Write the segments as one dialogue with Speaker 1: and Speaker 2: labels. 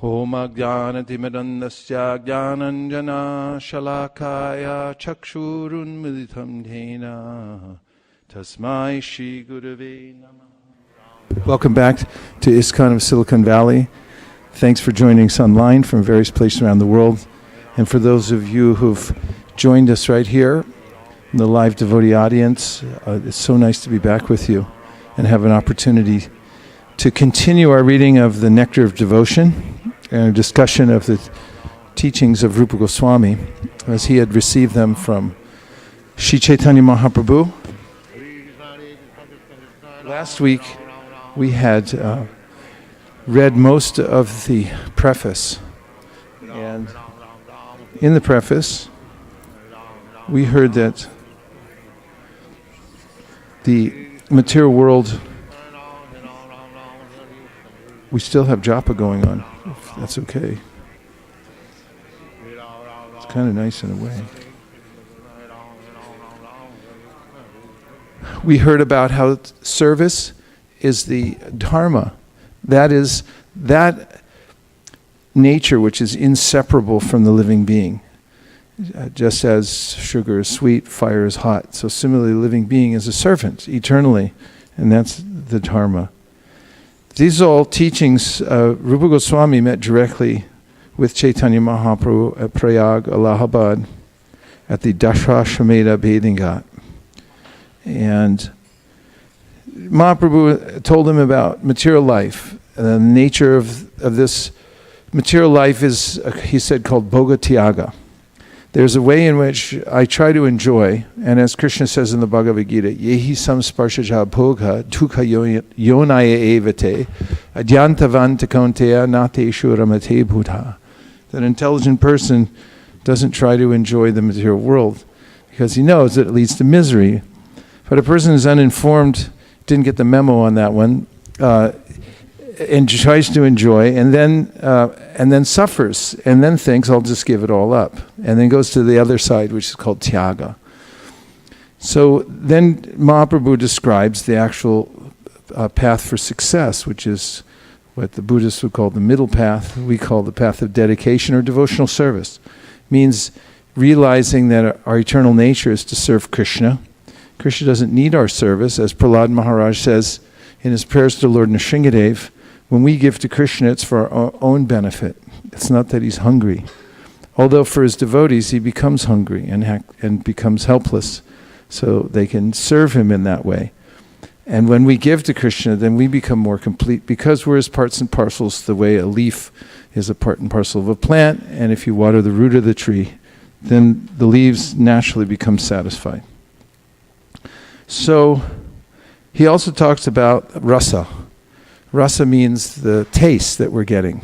Speaker 1: Om Ajnana-timirandasya Jnananjana Shalakaya Chakshurun Militam Dhena Tasmai Shri Gurave Namah. Welcome back to ISKCON of Silicon Valley. Thanks for joining us online from various places around the world. And for those of you who've joined us right here in the live devotee audience, it's so nice to be back with you and have an opportunity to continue our reading of the Nectar-of-Devotion and a discussion of the teachings of Rupa Goswami as he had received them from Sri Chaitanya Mahaprabhu. Last week we had read most of the preface, and in the preface we heard that the material world, we still have japa going on, if that's okay. It's kind of nice in a way. We heard about how service is the dharma. That is that nature which is inseparable from the living being. Just as sugar is sweet, fire is hot. So similarly, the living being is a servant eternally, and that's the dharma. These are all teachings. Rupa Goswami met directly with Chaitanya Mahaprabhu at Prayag, Allahabad, at the Dashashameda bathing ghat. And Mahaprabhu told him about material life. The nature of this material life is, he said, called Bhoga Tyaga. There's a way in which I try to enjoy, and as Krishna says in the Bhagavad Gita, Yehi samsparshaja bhoga tukha yonaya evate adhyantavanta kaunteya nateshu ramate bhutha. That an intelligent person doesn't try to enjoy the material world because he knows that it leads to misery. But a person who's uninformed, didn't get the memo on that one, and tries to enjoy, and then suffers, and then thinks, I'll just give it all up, and then goes to the other side, which is called tyaga. So then Mahaprabhu describes the actual path for success, which is what the Buddhists would call the middle path. We call the path of dedication or devotional service. It means realizing that our eternal nature is to serve Krishna. Krishna doesn't need our service, as Prahlad Maharaj says in his prayers to Lord Nrsingadev. When we give to Krishna, it's for our own benefit. It's not that he's hungry. Although for his devotees, he becomes hungry and becomes helpless, so they can serve him in that way. And when we give to Krishna, then we become more complete because we're his parts and parcels, the way a leaf is a part and parcel of a plant, and if you water the root of the tree, then the leaves naturally become satisfied. So he also talks about rasa. Rasa means the taste that we're getting.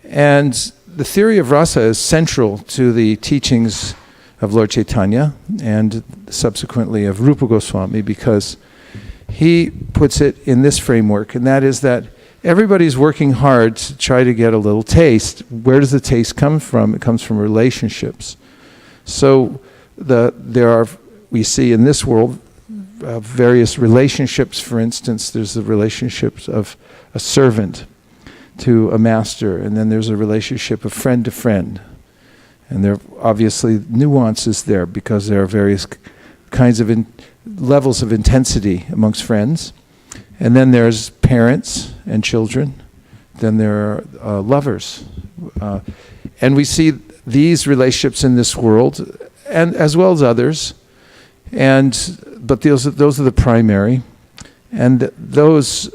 Speaker 1: And the theory of rasa is central to the teachings of Lord Chaitanya and subsequently of Rupa Goswami, because he puts it in this framework, and that is that everybody's working hard to try to get a little taste. Where does the taste come from? It comes from relationships. So we see in this world various relationships. For instance, there's the relationships of a servant to a master, and then there's a relationship of friend to friend. And there are obviously nuances there because there are various kinds of levels of intensity amongst friends. And then there's parents and children. Then there are lovers. And we see these relationships in this world, and as well as others. But those are the primary, and those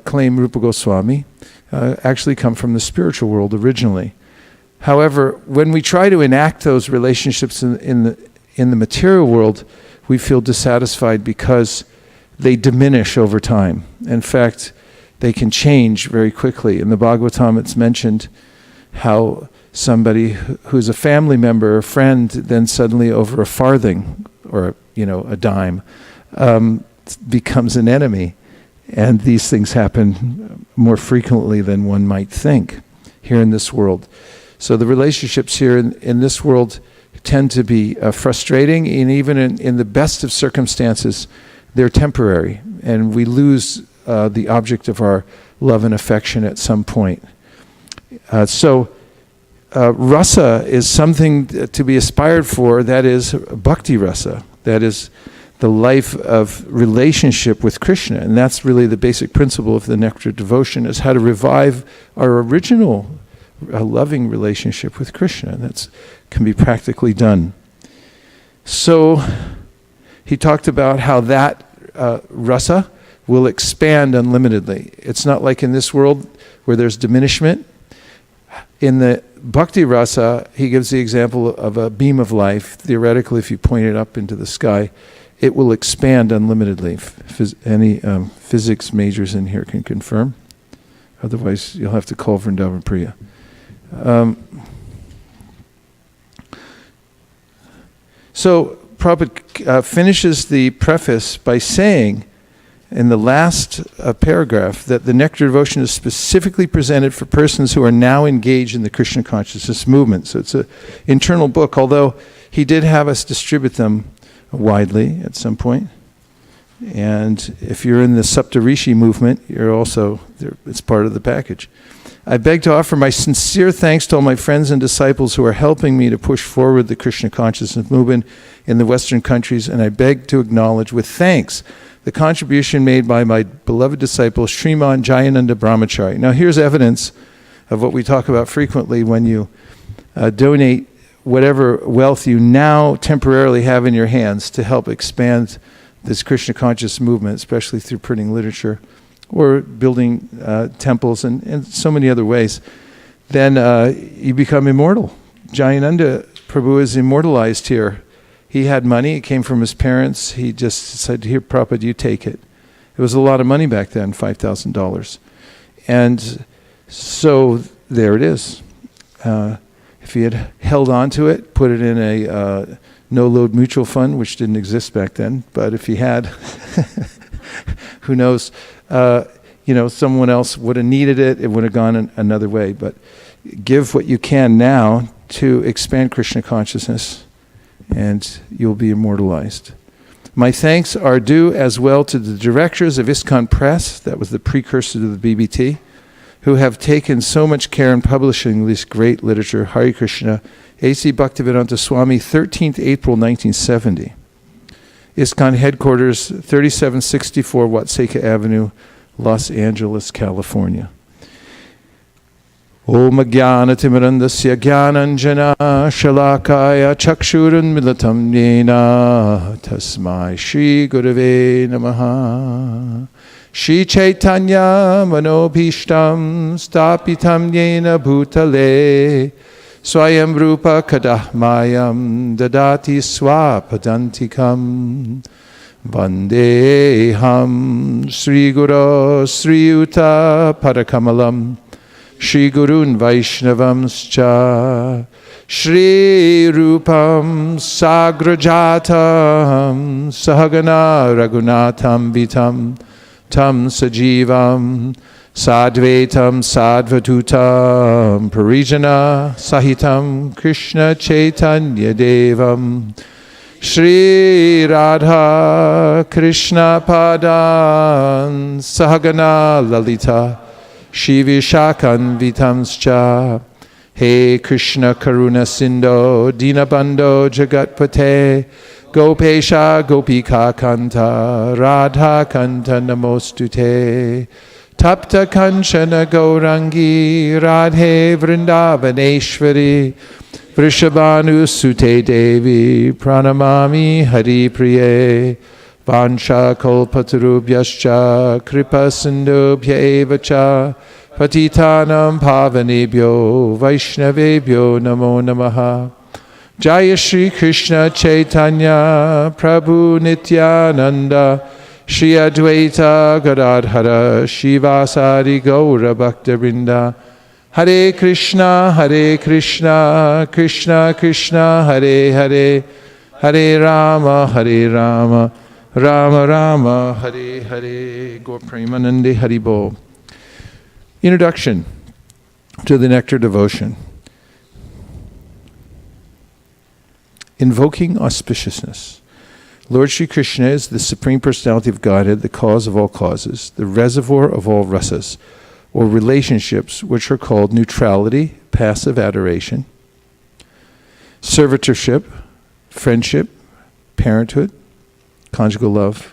Speaker 1: claim Rupa Goswami actually come from the spiritual world originally. However, when we try to enact those relationships in the material world, we feel dissatisfied because they diminish over time. In fact, they can change very quickly. In the Bhagavatam, it's mentioned how somebody who's a family member or friend, then suddenly over a farthing or a dime, becomes an enemy. And these things happen more frequently than one might think here in this world. So the relationships here in this world tend to be frustrating, and even in the best of circumstances, they're temporary, and we lose the object of our love and affection at some point. Rasa is something to be aspired for, that is bhakti rasa, that is the life of relationship with Krishna. And that's really the basic principle of the nectar-of-devotion, is how to revive our original loving relationship with Krishna. And that can be practically done. So he talked about how that rasa will expand unlimitedly. It's not like in this world where there's diminishment. In the bhakti rasa, he gives the example of a beam of life. Theoretically, if you point it up into the sky, it will expand unlimitedly. Any physics majors in here can confirm. Otherwise, you'll have to call Vrindavan Priya. So Prabhupada finishes the preface by saying in the last paragraph that the nectar-of-devotion is specifically presented for persons who are now engaged in the Krishna consciousness movement. So it's an internal book, although he did have us distribute them widely at some point. And if you're in the Saptarishi movement, you're also there, it's part of the package. I beg to offer my sincere thanks to all my friends and disciples who are helping me to push forward the Krishna consciousness movement in the Western countries, and I beg to acknowledge with thanks the contribution made by my beloved disciple, Sriman Jayananda Brahmachari. Now here's evidence of what we talk about frequently when you donate whatever wealth you now temporarily have in your hands to help expand this Krishna conscious movement, especially through printing literature or building temples and so many other ways, then you become immortal. Jayananda Prabhu is immortalized here. He had money, it came from his parents. He just said, here, Prabhupada, you take it. It was a lot of money back then, $5,000. And so there it is. If he had held on to it, put it in a no-load mutual fund, which didn't exist back then, but if he had, who knows, someone else would have needed it, it would have gone another way. But give what you can now to expand Krishna consciousness, and you'll be immortalized. My thanks are due as well to the directors of ISKCON Press, that was the precursor to the BBT, who have taken so much care in publishing this great literature. Hare Krishna, A.C. Bhaktivedanta Swami, 13th April 1970. ISKCON headquarters, 3764 Vaisesika Avenue, Los Angeles, California. Om Jnana-timirandasya Jnananjana Shalakaya Chakshurun Milatam Yena Tasmai Shri Gurave Namaha Shri Chaitanya Manobhishtam Stapitam Yena Bhutale Swayam Rupa Kadahmayam Dadati Swapadantikam Vandeham Sri Guru Sri Yuta Parakamalam Shri Gurun Vaishnavamscha Shri Rupam Sagrajatam Sahagana Raghunatham Vitam Tam Sajivam Sadvaitam Sadvatutam Parijana Sahitam Krishna Chaitanya Devam Shri Radha Krishna Padan Sahagana Lalita Shivi Shakan Vitamscha He Krishna Karuna Sindho Dinabandho Jagatpate Gopesha Gopika Kanta Radha Kanta Namostute Tapta Kanchana Gaurangi Radhe Vrindavaneshwari Vrishabhanu Sute Devi Pranamami Hari Priye Vansha Kalpatarubhyascha Kripa Sindhubhya Evacha Patitanam Pavanebhyo Vaishnavebhyo Namo Namaha Jaya Shri Krishna Chaitanya Prabhu Nityananda Shri Advaita Gadadhara Shivasari Gaura Bhakta-vrinda Hare Krishna Krishna Krishna Hare Hare Hare Rama Rama Rama Hare Hare Gaur Premanande Haribol. Introduction to the nectar-of-devotion. Invoking auspiciousness. Lord Shri Krishna is the Supreme Personality of Godhead, the cause of all causes, the reservoir of all rasas. or relationships, which are called neutrality, passive adoration, servitorship, friendship, parenthood, conjugal love,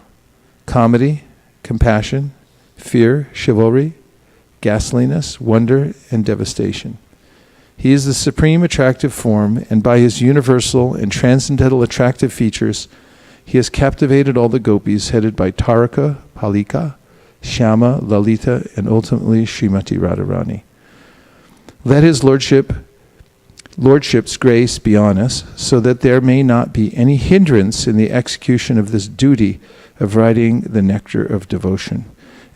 Speaker 1: comedy, compassion, fear, chivalry, ghastliness, wonder, and devastation. He is the supreme attractive form, and by his universal and transcendental attractive features, he has captivated all the gopis headed by Taraka, Palika, Shyama, Lalita, and ultimately Srimati Radharani. Let his lordship's grace be on us, so that there may not be any hindrance in the execution of this duty of writing the nectar of devotion.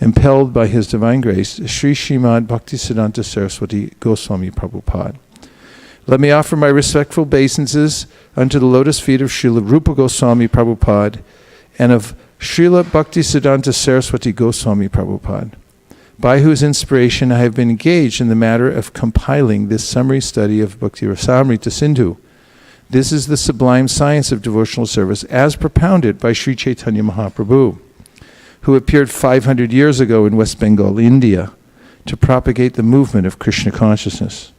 Speaker 1: Impelled by his divine grace, Sri Srimad Bhaktisiddhanta Saraswati Goswami Prabhupada. Let me offer my respectful obeisances unto the lotus feet of Srila Rupa Goswami Prabhupada and of Srila Bhaktisiddhanta Saraswati Goswami Prabhupada, by whose inspiration I have been engaged in the matter of compiling this summary study of Bhakti Rasamrita Sindhu. This is the sublime science of devotional service as propounded by Sri Chaitanya Mahaprabhu, who appeared 500 years ago in West Bengal, India, to propagate the movement of Krishna consciousness.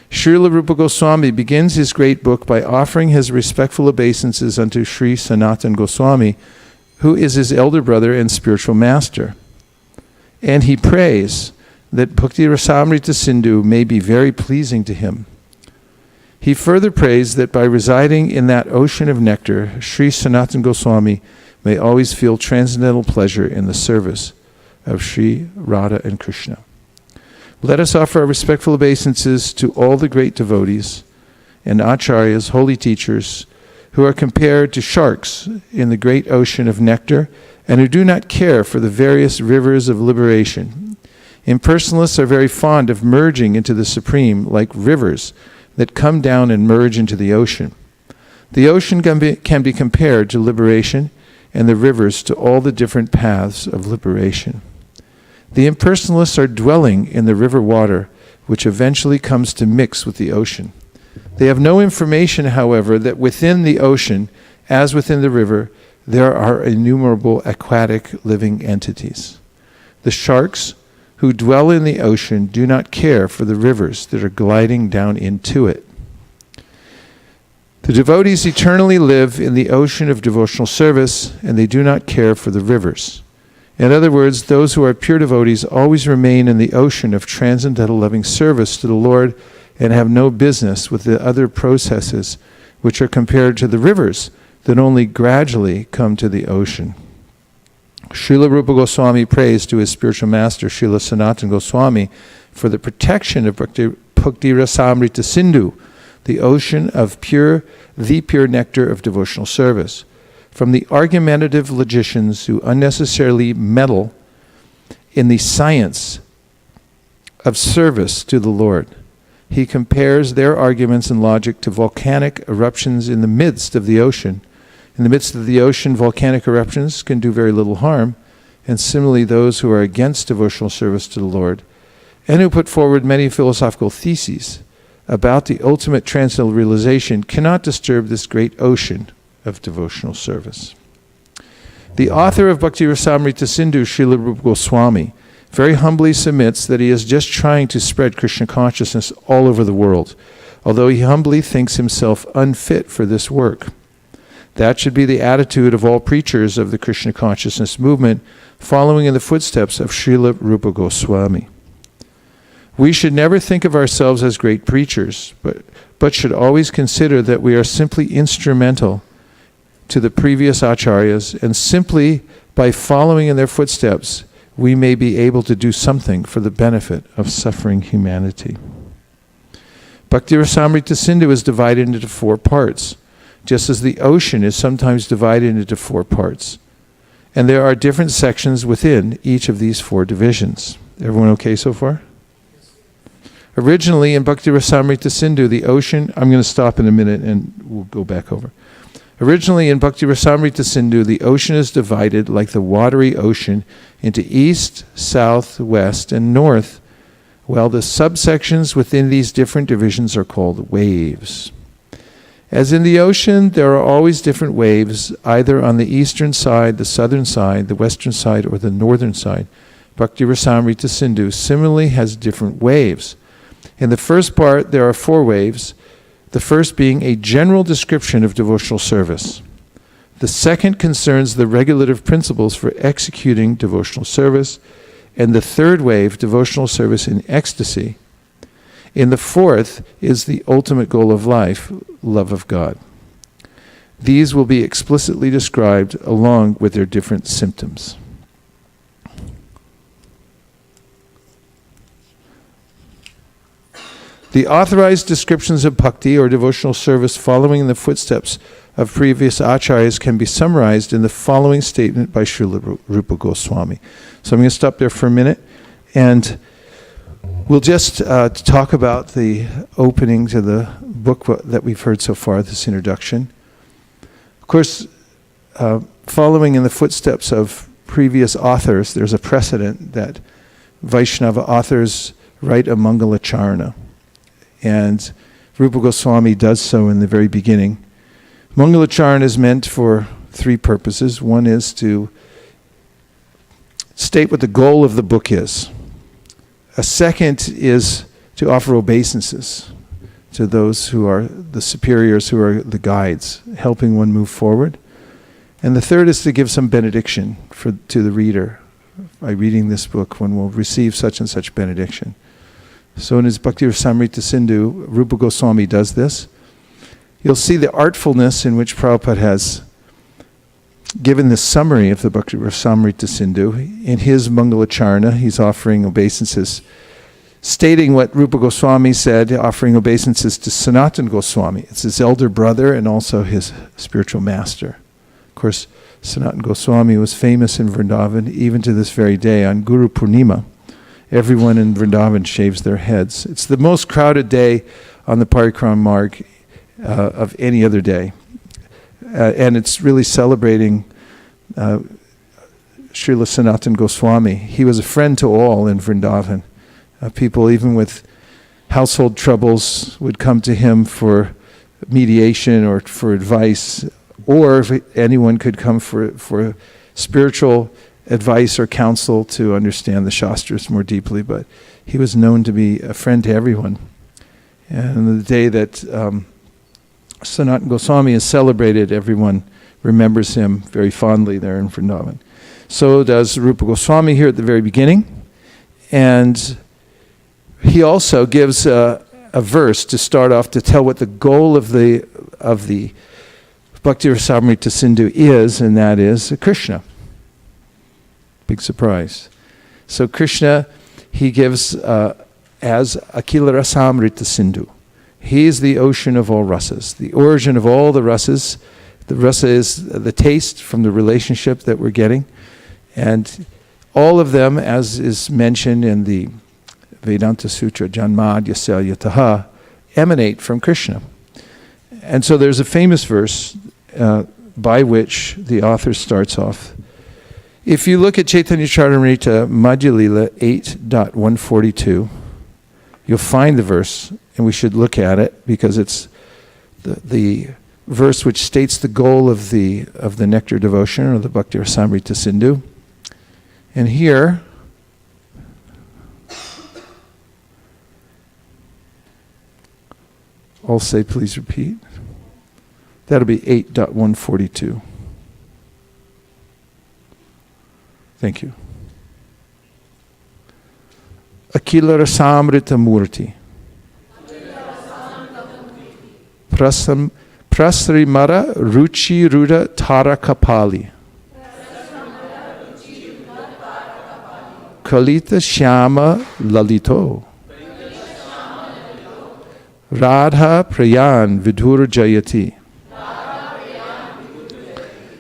Speaker 1: Srila Rupa Goswami begins his great book by offering his respectful obeisances unto Sri Sanatan Goswami, who is his elder brother and spiritual master. And he prays that Bhakti Rasamrita Sindhu may be very pleasing to him. He further prays that by residing in that ocean of nectar, Sri Sanatan Goswami may always feel transcendental pleasure in the service of Sri Radha and Krishna. Let us offer our respectful obeisances to all the great devotees and acharyas, holy teachers, who are compared to sharks in the great ocean of nectar and who do not care for the various rivers of liberation. Impersonalists are very fond of merging into the Supreme like rivers that come down and merge into the ocean. The ocean can be compared to liberation, and the rivers to all the different paths of liberation. The impersonalists are dwelling in the river water, which eventually comes to mix with the ocean. They have no information, however, that within the ocean, as within the river, there are innumerable aquatic living entities. The sharks who dwell in the ocean do not care for the rivers that are gliding down into it. The devotees eternally live in the ocean of devotional service, and they do not care for the rivers. In other words, those who are pure devotees always remain in the ocean of transcendental loving service to the Lord and have no business with the other processes which are compared to the rivers that only gradually come to the ocean. Srila Rupa Goswami prays to his spiritual master, Srila Sanatan Goswami, for the protection of Bhakti Rasamrita Sindhu, the ocean of the pure nectar of devotional service, from the argumentative logicians who unnecessarily meddle in the science of service to the Lord. He compares their arguments and logic to volcanic eruptions in the midst of the ocean. In the midst of the ocean, volcanic eruptions can do very little harm, and similarly those who are against devotional service to the Lord, and who put forward many philosophical theses about the ultimate transcendental realization, cannot disturb this great ocean of devotional service. The author of Bhakti Rasamrita Sindhu, Srila Rupa Goswami, very humbly submits that he is just trying to spread Krishna consciousness all over the world, although he humbly thinks himself unfit for this work. That should be the attitude of all preachers of the Krishna consciousness movement, following in the footsteps of Srila Rupa Goswami. We should never think of ourselves as great preachers, but should always consider that we are simply instrumental to the previous acharyas, and simply by following in their footsteps, we may be able to do something for the benefit of suffering humanity. Bhakti Rasamrita Sindhu is divided into 4 parts, just as the ocean is sometimes divided into 4 parts. And there are different sections within each of these 4 divisions. Everyone okay so far? Originally in Bhakti Rasamrita Sindhu, the ocean, I'm going to stop in a minute and we'll go back over. Originally in Bhakti Rasamrita Sindhu, the ocean is divided like the watery ocean into east, south, west, and north, while the subsections within these different divisions are called waves. As in the ocean, there are always different waves, either on the eastern side, the southern side, the western side, or the northern side, Bhakti Rasamrita Sindhu similarly has different waves. In the first part, there are 4 waves, the first being a general description of devotional service. The second concerns the regulative principles for executing devotional service, and the third wave, devotional service in ecstasy. In the fourth is the ultimate goal of life, love of God. These will be explicitly described along with their different symptoms. The authorized descriptions of bhakti or devotional service following in the footsteps of previous acharyas can be summarized in the following statement by Srila Rupa Goswami. So I'm going to stop there for a minute, and we'll just talk about the opening to the book that we've heard so far, this introduction. Of course, following in the footsteps of previous authors, there's a precedent that Vaishnava authors write a Mangala Charana. And Rupa Goswami does so in the very beginning. Mangala Charana is meant for 3 purposes. One is to state what the goal of the book is. A second is to offer obeisances to those who are the superiors, who are the guides, helping one move forward. And the third is to give some benediction to the reader. By reading this book, one will receive such and such benediction. So in his Bhakti Rasamrita Sindhu, Rupa Goswami does this. You'll see the artfulness in which Prabhupada has given the summary of the Bhakti Rasamrita Sindhu. In his Mangala Charana, he's offering obeisances, stating what Rupa Goswami said, offering obeisances to Sanatana Goswami. It's his elder brother and also his spiritual master. Of course, Sanatana Goswami was famous in Vrindavan, even to this very day, on Guru Purnima. Everyone in Vrindavan shaves their heads. It's the most crowded day on the Parikram Marg of any other day. And it's really celebrating Srila Sanatana Goswami. He was a friend to all in Vrindavan. People, even with household troubles, would come to him for mediation or for advice, or if anyone could come for spiritual advice or counsel to understand the Shastras more deeply, but he was known to be a friend to everyone. And the day that Sanatana Goswami is celebrated, everyone remembers him very fondly there in Vrindavan. So does Rupa Goswami here at the very beginning. And he also gives a verse to start off to tell what the goal of the Bhakti Rasamrita Sindhu is, and that is Krishna. Big surprise. So Krishna, he gives as Akila Rasamrita Sindhu. He is the ocean of all rasas, the origin of all the rasas. The rasa is the taste from the relationship that we're getting. And all of them, as is mentioned in the Vedanta Sutra, Janmad Yasya Yataha, emanate from Krishna. And so there's a famous verse by which the author starts off. If you look at Chaitanya Charitamrita Madhya Lila 8.142, you'll find the verse, and we should look at it because it's the verse which states the goal of the nectar-of-devotion or the Bhakti Rasamrita Sindhu. And here, I'll say please repeat. That'll be 8.142. Thank you. Akila Rasamrita Murti. Prasrimara Ruchi Ruda Tara Kapali. Kalita Shyama Lalito. Radha Prayan Vidhura Jayati.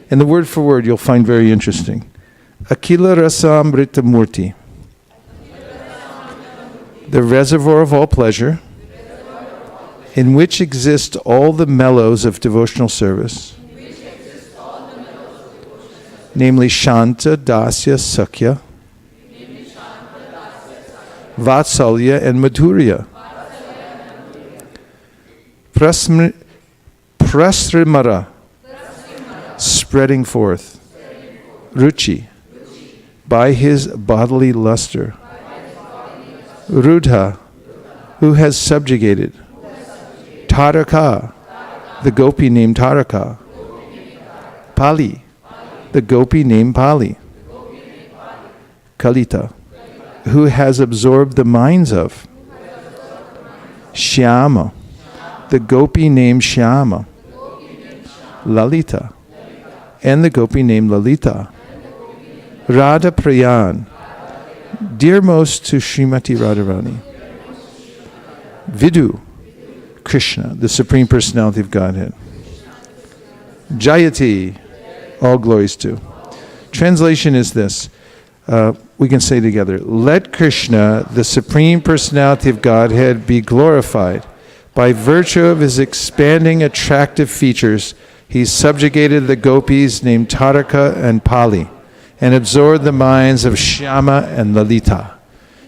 Speaker 1: And the word for word you'll find very interesting. Akila Rasamrita Murti. The reservoir of all pleasure, in which exist all the mellows of devotional service, namely Shanta, Dasya, Sakhya, Vatsalya, and Madhurya. Prasrimara, spreading forth. Ruchi, by his bodily luster. Rudha, who has subjugated. Taraka, the gopi named Taraka. Pali, the gopi named Pali. Kalita, who has absorbed the minds of. Shyama, the gopi named Shyama. Lalita, and the gopi named Lalita. Radha Prayan, dearmost to Srimati Radharani. Vidu, Krishna, the Supreme Personality of Godhead. Jayati, all glories to. Translation is this. We can say together, let Krishna, the Supreme Personality of Godhead, be glorified. By virtue of his expanding attractive features, he subjugated the gopis named Taraka and Pali, and absorbed the minds of Shyama and Lalita.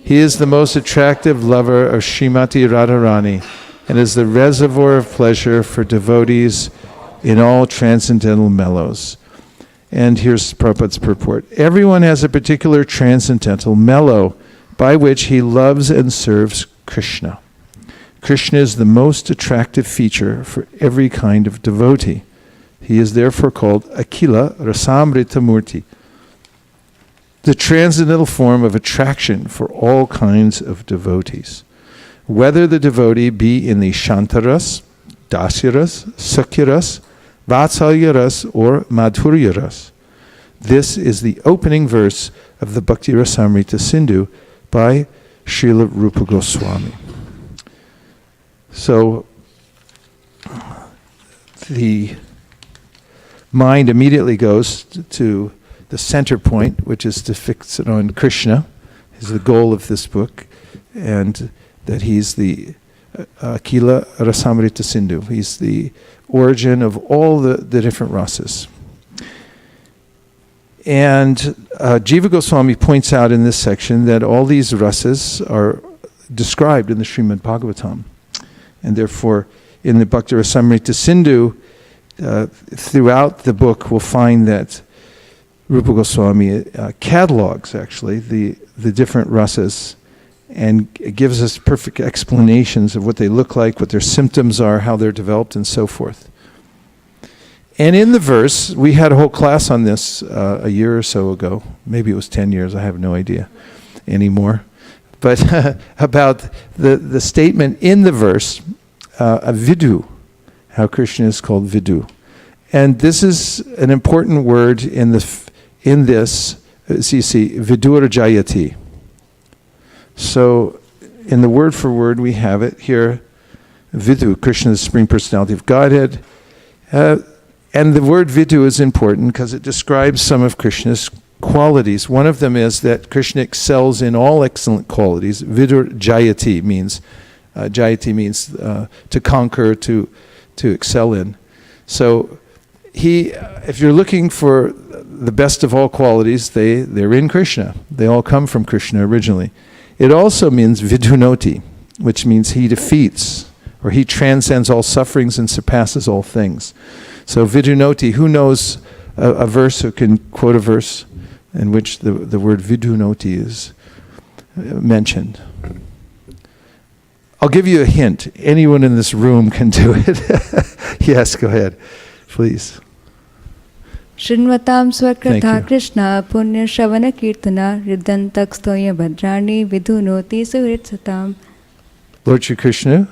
Speaker 1: He is the most attractive lover of Srimati Radharani, and is the reservoir of pleasure for devotees in all transcendental mellows. And here's Prabhupada's purport. Everyone has a particular transcendental mellow by which he loves and serves Krishna. Krishna is the most attractive feature for every kind of devotee. He is therefore called Akila Rasamrita Murti, the transcendental form of attraction for all kinds of devotees. Whether the devotee be in the Shantaras, Dasyaras, Sakyaras, Vatsalyaras, or Madhuryaras. This is the opening verse of the Bhakti Rasamrita Sindhu by Srila Rupa Goswami. So, the mind immediately goes to the center point, which is to fix it on Krishna, is the goal of this book, and that he's the Akila Rasamrita Sindhu. He's the origin of all the different rasas. And Jiva Goswami points out in this section that all these rasas are described in the Srimad Bhagavatam. And therefore, in the Bhakti Rasamrita Sindhu, throughout the book, we'll find that Rupa Goswami catalogs, actually, the different rasas, and gives us perfect explanations of what they look like, what their symptoms are, how they're developed, and so forth. And in the verse, we had a whole class on this a year or so ago. Maybe it was 10 years, I have no idea anymore. But about the statement in the verse, Vidu, how Krishna is called Vidu. And this is an important word in this, so you see, Vidur Jayati. So, in the word for word, we have it here, Vidu, Krishna, the Supreme Personality of Godhead. And the word Vidu is important because it describes some of Krishna's qualities. One of them is that Krishna excels in all excellent qualities. Vidur Jayati means to conquer, to excel in. So, if you're looking for the best of all qualities, they're in Krishna. They all come from Krishna originally. It also means vidunoti, which means he defeats, or he transcends all sufferings and surpasses all things. So vidunoti, who knows a verse or can quote a verse in which the word vidunoti is mentioned? I'll give you a hint. Anyone in this room can do it. Yes, go ahead, please.
Speaker 2: Srinvatam Swakratha Krishna Punya Shavana Kirtana Ridantak Stoya Bhadrani Vidunoti Suhritsatam.
Speaker 1: Lord Shri Krishna,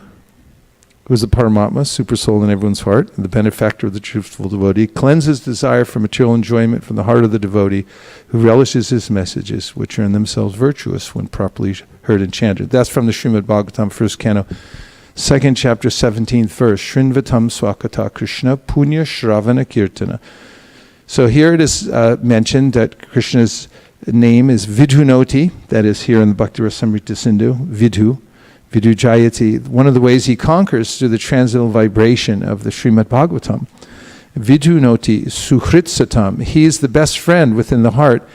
Speaker 1: who is the Paramatma, super soul in everyone's heart, and the benefactor of the truthful devotee, cleanses desire for material enjoyment from the heart of the devotee who relishes his messages, which are in themselves virtuous when properly heard and chanted. That's from the Srimad Bhagavatam, first canto, second chapter, 17th verse. Srinvatam Swakata Krishna Punya Shravana Kirtana. So here it is mentioned that Krishna's name is Vidunoti, that is here in the Bhakti Rasamrita Sindhu, Vidu Jayati. One of the ways he conquers through the transcendental vibration of the Srimad Bhagavatam. Vidunoti Suhritsatam. He is the best friend within the heart.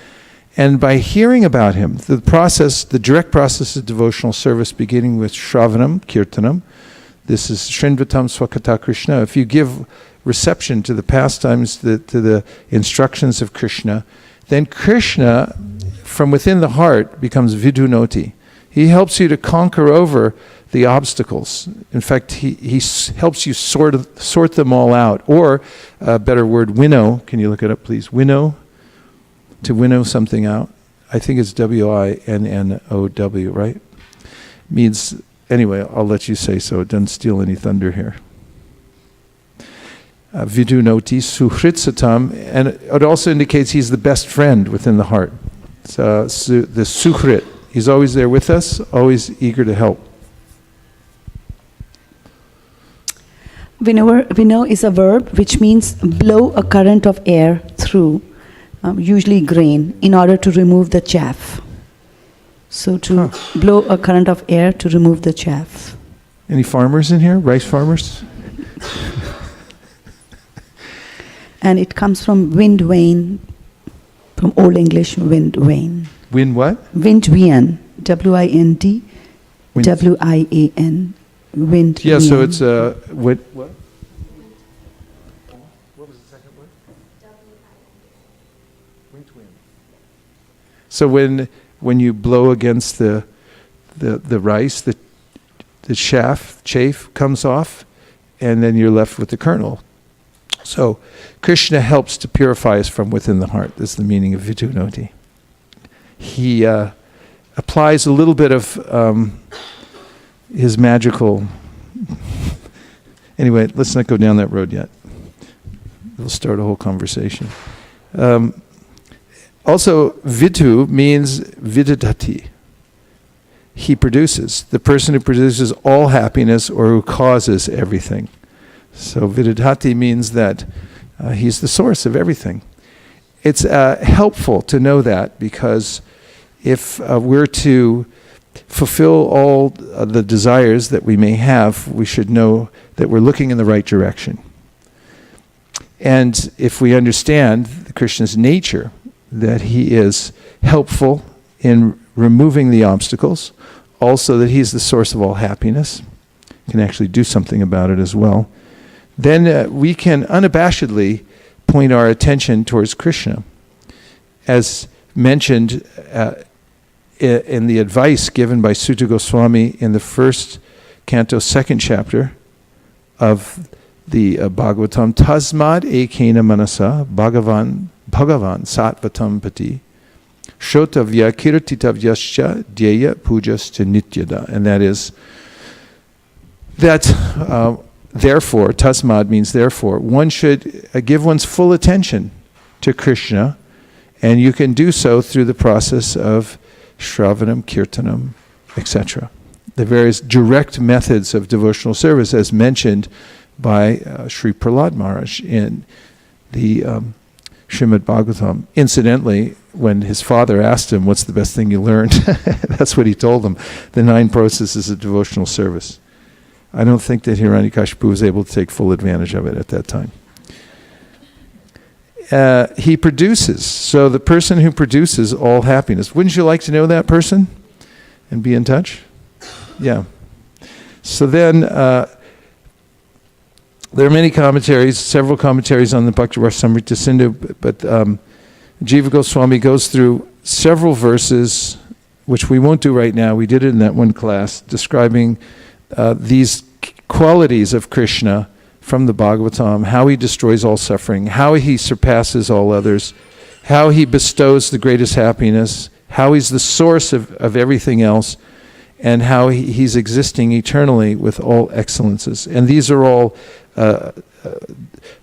Speaker 1: And by hearing about him, the direct process of devotional service beginning with Shravanam, Kirtanam, this is Srinvatam Swakata Krishna. If you give reception to the pastimes, to the instructions of Krishna, then Krishna from within the heart becomes vidunoti. He helps you to conquer over the obstacles. In fact, he helps you sort them all out. Or, a better word, winnow. Can you look it up, please? Winnow. To winnow something out. I think it's W-I-N-N-O-W, right? Means, anyway, I'll let you say so. It doesn't steal any thunder here. Vidunoti suhritsatam, and it also indicates he's the best friend within the heart. So, the suhrit, he's always there with us, always eager to help.
Speaker 3: Winnow is a verb which means blow a current of air through, usually grain, in order to remove the chaff. So to blow a current of air to remove the chaff.
Speaker 1: Any farmers in here? Rice farmers?
Speaker 3: And it comes from wind vane, from Old English wind vane.
Speaker 1: Wind what?
Speaker 3: Wind vane, W-I-N-D, W-I-A-N, wind.
Speaker 1: Yeah, so it's what? What was the second word? Wind. So when you blow against the rice, the chaff comes off, and then you're left with the kernel. So Krishna helps to purify us from within the heart. That's the meaning of vidunoti. He applies a little bit of his magical... Anyway, let's not go down that road yet. We'll start a whole conversation. Also, vidu means vidadati. He produces. The person who produces all happiness or who causes everything. So vidadati means that he's the source of everything. It's helpful to know that, because if we're to fulfill all the desires that we may have, we should know that we're looking in the right direction. And if we understand Krishna's nature, that he is helpful in removing the obstacles, also that he's the source of all happiness, can actually do something about it as well, then we can unabashedly point our attention towards Krishna. As mentioned in the advice given by Sutta Goswami in the first canto, second chapter of the Bhagavatam, Tasmad ekena manasa Bhagavan Sattvatam Pati Shotavya Kirtitavyascha Dyeya Pujasta Nityada. And that is that therefore, Tasmad means therefore, one should give one's full attention to Krishna, and you can do so through the process of Shravanam, Kirtanam, etc. The various direct methods of devotional service, as mentioned by Sri Prahlad Maharaj in the Srimad Bhagavatam. Incidentally, when his father asked him, what's the best thing you learned? That's what he told him, the 9 processes of devotional service. I don't think that Hiranyakashipu was able to take full advantage of it at that time. He produces. So the person who produces all happiness. Wouldn't you like to know that person and be in touch? Yeah. So then there are many commentaries, several commentaries on the Bhakti-Rasamrita Sindhu, but Jiva Goswami goes through several verses, which we won't do right now. We did it in that one class, describing these qualities of Krishna from the Bhagavatam, how he destroys all suffering, how he surpasses all others, how he bestows the greatest happiness, how he's the source of everything else, and how he's existing eternally with all excellences. And these are all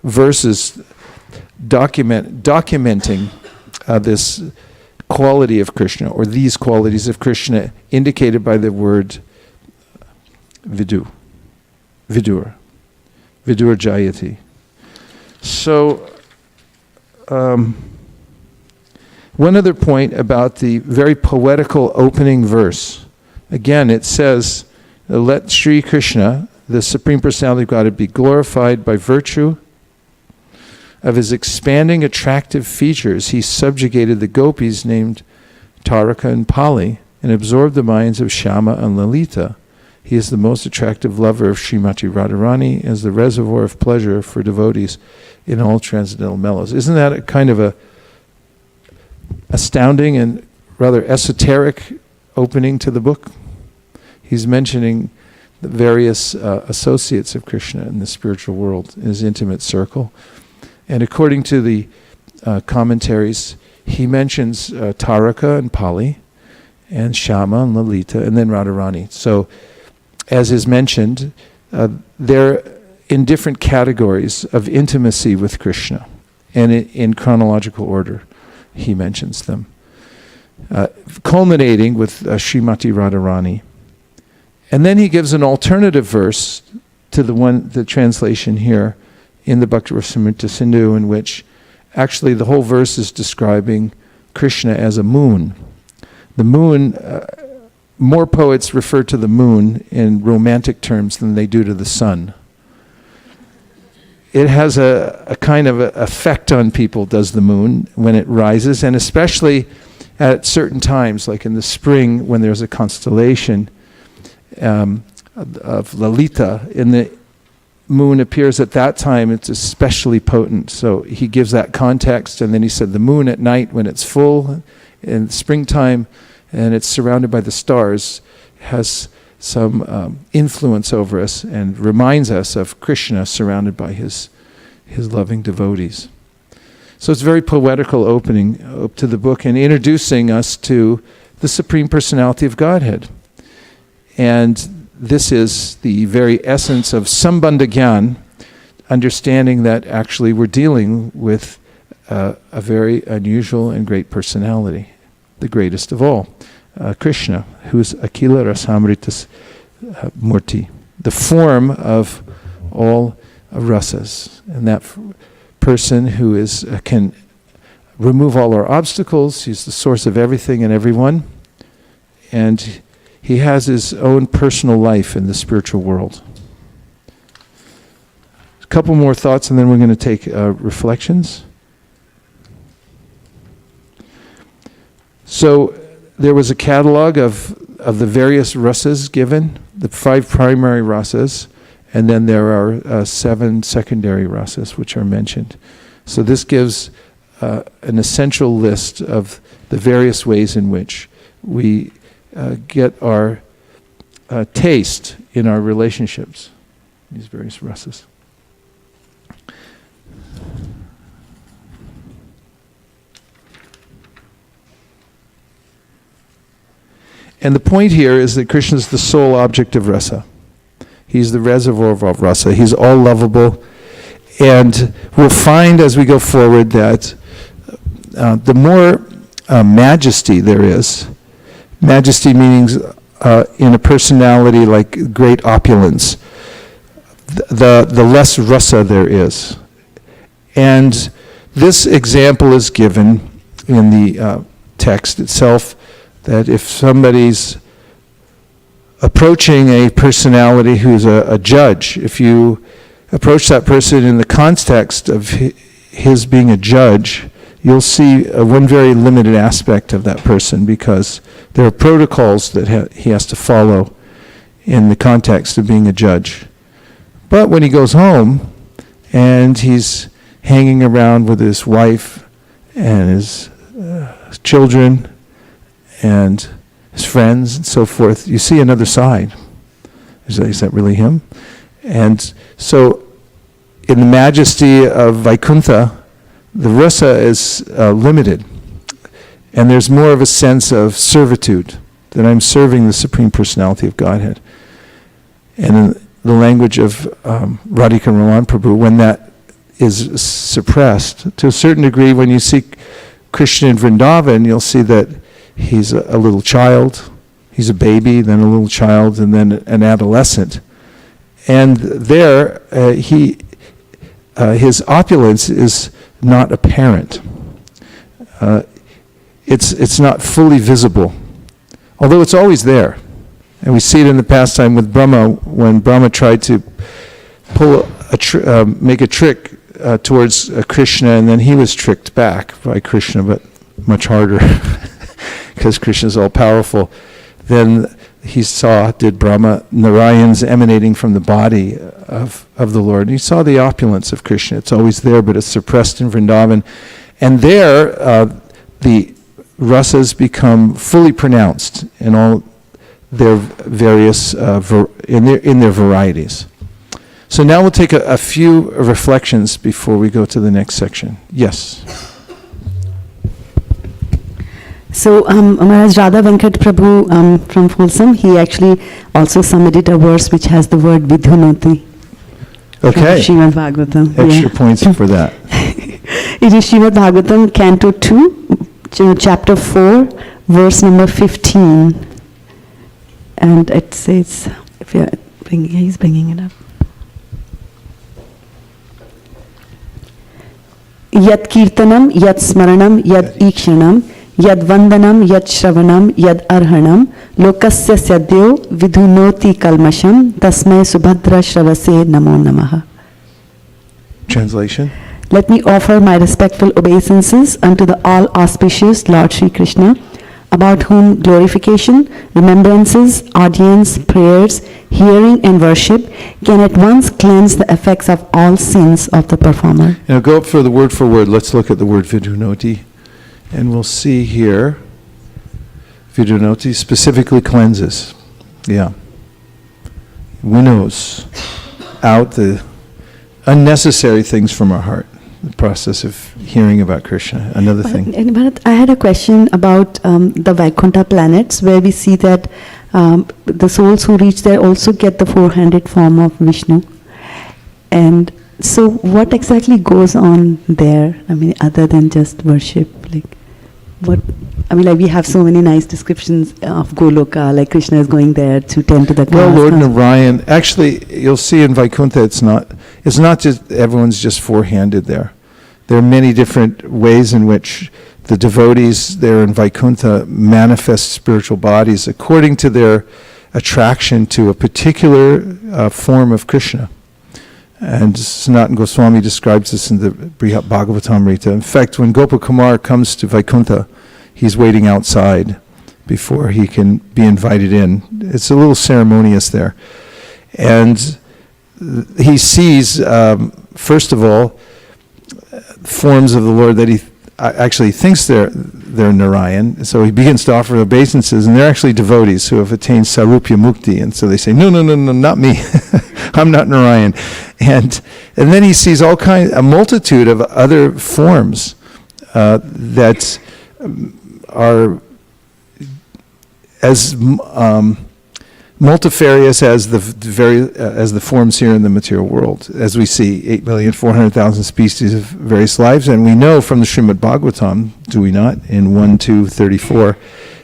Speaker 1: verses documenting this quality of Krishna, or these qualities of Krishna, indicated by the word vidur jayati. So, one other point about the very poetical opening verse. Again, it says, let Sri Krishna, the Supreme Personality of Godhead, be glorified by virtue of his expanding attractive features. He subjugated the gopis named Taraka and Pali and absorbed the minds of Shyama and Lalita. He is the most attractive lover of Srimati Radharani, as the reservoir of pleasure for devotees in all transcendental mellows. Isn't that a kind of a astounding and rather esoteric opening to the book. He's mentioning the various associates of Krishna in the spiritual world, in his intimate circle. And according to the commentaries, he mentions Taraka and Pali, and Shama and Lalita, and then Radharani. So, as is mentioned, they're in different categories of intimacy with Krishna, and in chronological order, he mentions them. Culminating with Srimati Radharani. And then he gives an alternative verse to the translation here in the Bhakti-rasamrita Sindhu, in which actually the whole verse is describing Krishna as a moon. The moon, more poets refer to the moon in romantic terms than they do to the sun. It has a kind of effect on people, does the moon, when it rises, and especially at certain times, like in the spring when there's a constellation of Lalita, and the moon appears at that time, it's especially potent. So he gives that context, and then he said the moon at night when it's full in springtime and it's surrounded by the stars has some influence over us and reminds us of Krishna surrounded by his loving devotees. So it's a very poetical opening up to the book and introducing us to the Supreme Personality of Godhead. And this is the very essence of Sambandha Gyan, understanding that actually we're dealing with a very unusual and great personality, the greatest of all, Krishna, who is Akila Rasamrita Murti, the form of all rasas. And that person who is can remove all our obstacles. He's the source of everything and everyone. And he has his own personal life in the spiritual world. A couple more thoughts and then we're going to take reflections. So there was a catalog of the various rasas given, the 5 primary rasas, and then there are 7 secondary rasas which are mentioned. So this gives an essential list of the various ways in which we get our taste in our relationships, these various rasas. And the point here is that Krishna is the sole object of rasa. He's the reservoir of all rasa. He's all lovable. And we'll find as we go forward that the more majesty there is, majesty meaning in a personality like great opulence, the less rasa there is. And this example is given in the text itself, that if somebody's approaching a personality who's a judge, if you approach that person in the context of his being a judge, you'll see one very limited aspect of that person, because there are protocols that he has to follow in the context of being a judge. But when he goes home and he's hanging around with his wife and his children and his friends and so forth, you see another side. Is that really him? And so in the majesty of Vaikuntha, the rasa is limited. And there's more of a sense of servitude, that I'm serving the Supreme Personality of Godhead. And in the language of Radhika Raman Prabhu, when that is suppressed, to a certain degree, when you see Krishna in Vrindavan, you'll see that he's a little child, he's a baby, then a little child, and then an adolescent. And there, his opulence is not apparent. It's not fully visible, although it's always there. And we see it in the pastime with Brahma, when Brahma tried to make a trick towards Krishna, and then he was tricked back by Krishna, but much harder, because Krishna is all-powerful. Then he did Brahma, Narayan's emanating from the body of the Lord. And he saw the opulence of Krishna. It's always there, but it's suppressed in Vrindavan. And there, the rasas become fully pronounced in all their various in their varieties. So now we'll take a few reflections before we go to the next section. Yes.
Speaker 3: So Maharaj Radha Venkat Prabhu from Folsom, he actually also submitted a verse which has the word Vidhunoti.
Speaker 1: Okay.
Speaker 3: Srimad Bhagavatam.
Speaker 1: Extra points for that.
Speaker 3: It is Srimad Bhagavatam, Canto 2, Chapter 4, verse number 15. And it says, if you're he's bringing it up. Yat kirtanam, yat smaranam, yat ikshanam, yad vandanam, yad shravanam, yad arhanam, lokasya sadyo vidhunoti kalmasham, tasmai subhadra shravase namo namaha.
Speaker 1: Translation?
Speaker 3: Let me offer my respectful obeisances unto the all-auspicious Lord Sri Krishna, about whom glorification, remembrances, audience, prayers, hearing and worship can at once cleanse the effects of all sins of the performer.
Speaker 1: Now go up for the word for word. Let's look at the word vidhunoti. And we'll see here, vidhunoti specifically cleanses. Yeah. Winnows out the unnecessary things from our heart. The process of hearing about Krishna. Another thing.
Speaker 3: And Bharat, I had a question about the Vaikuntha planets, where we see that the souls who reach there also get the four-handed form of Vishnu. And so what exactly goes on there? I mean, other than just worship, like what? I mean, like we have so many nice descriptions of Goloka, like Krishna is going there to tend to the cows.
Speaker 1: Well, Lord Narayan, actually, you'll see in Vaikuntha, it's not just, everyone's just four-handed there. There are many different ways in which the devotees there in Vaikuntha manifest spiritual bodies according to their attraction to a particular form of Krishna. And Sanatana Goswami describes this in the Brihat Bhagavatamrita. In fact, when Gopakumar comes to Vaikuntha, he's waiting outside before he can be invited in. It's a little ceremonious there. And he sees, first of all, forms of the Lord that he actually thinks they're Narayan. So he begins to offer obeisances, and they're actually devotees who have attained Sarupya Mukti. And so they say, no, not me. I'm not Narayan. And then he sees a multitude of other forms that are as multifarious as the forms here in the material world. As we see, 8,400,000 species of various lives, and we know from the Srimad Bhagavatam, do we not, in 1:2:34,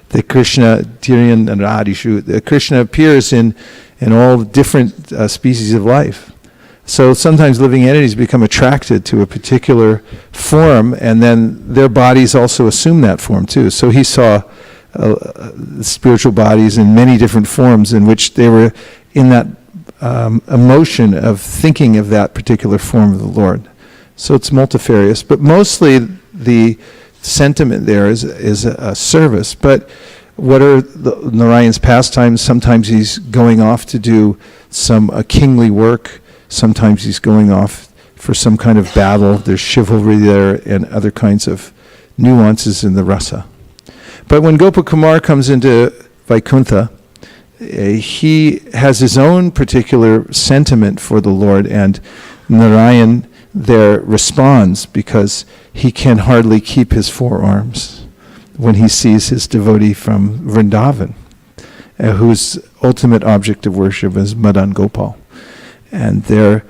Speaker 1: that Krishna Tiryan and Radhishu, that Krishna appears in all different species of life. So sometimes living entities become attracted to a particular form, and then their bodies also assume that form too. So he saw spiritual bodies in many different forms in which they were in that emotion of thinking of that particular form of the Lord. So it's multifarious, but mostly the sentiment there is a service. But what are Narayan's pastimes? Sometimes he's going off to do some kingly work. Sometimes he's going off for some kind of battle. There's chivalry there and other kinds of nuances in the rasa. But when Gopakumar comes into Vaikuntha, he has his own particular sentiment for the Lord, and Narayan there responds because he can hardly keep his forearms when he sees his devotee from Vrindavan, whose ultimate object of worship is Madan Gopal. And there,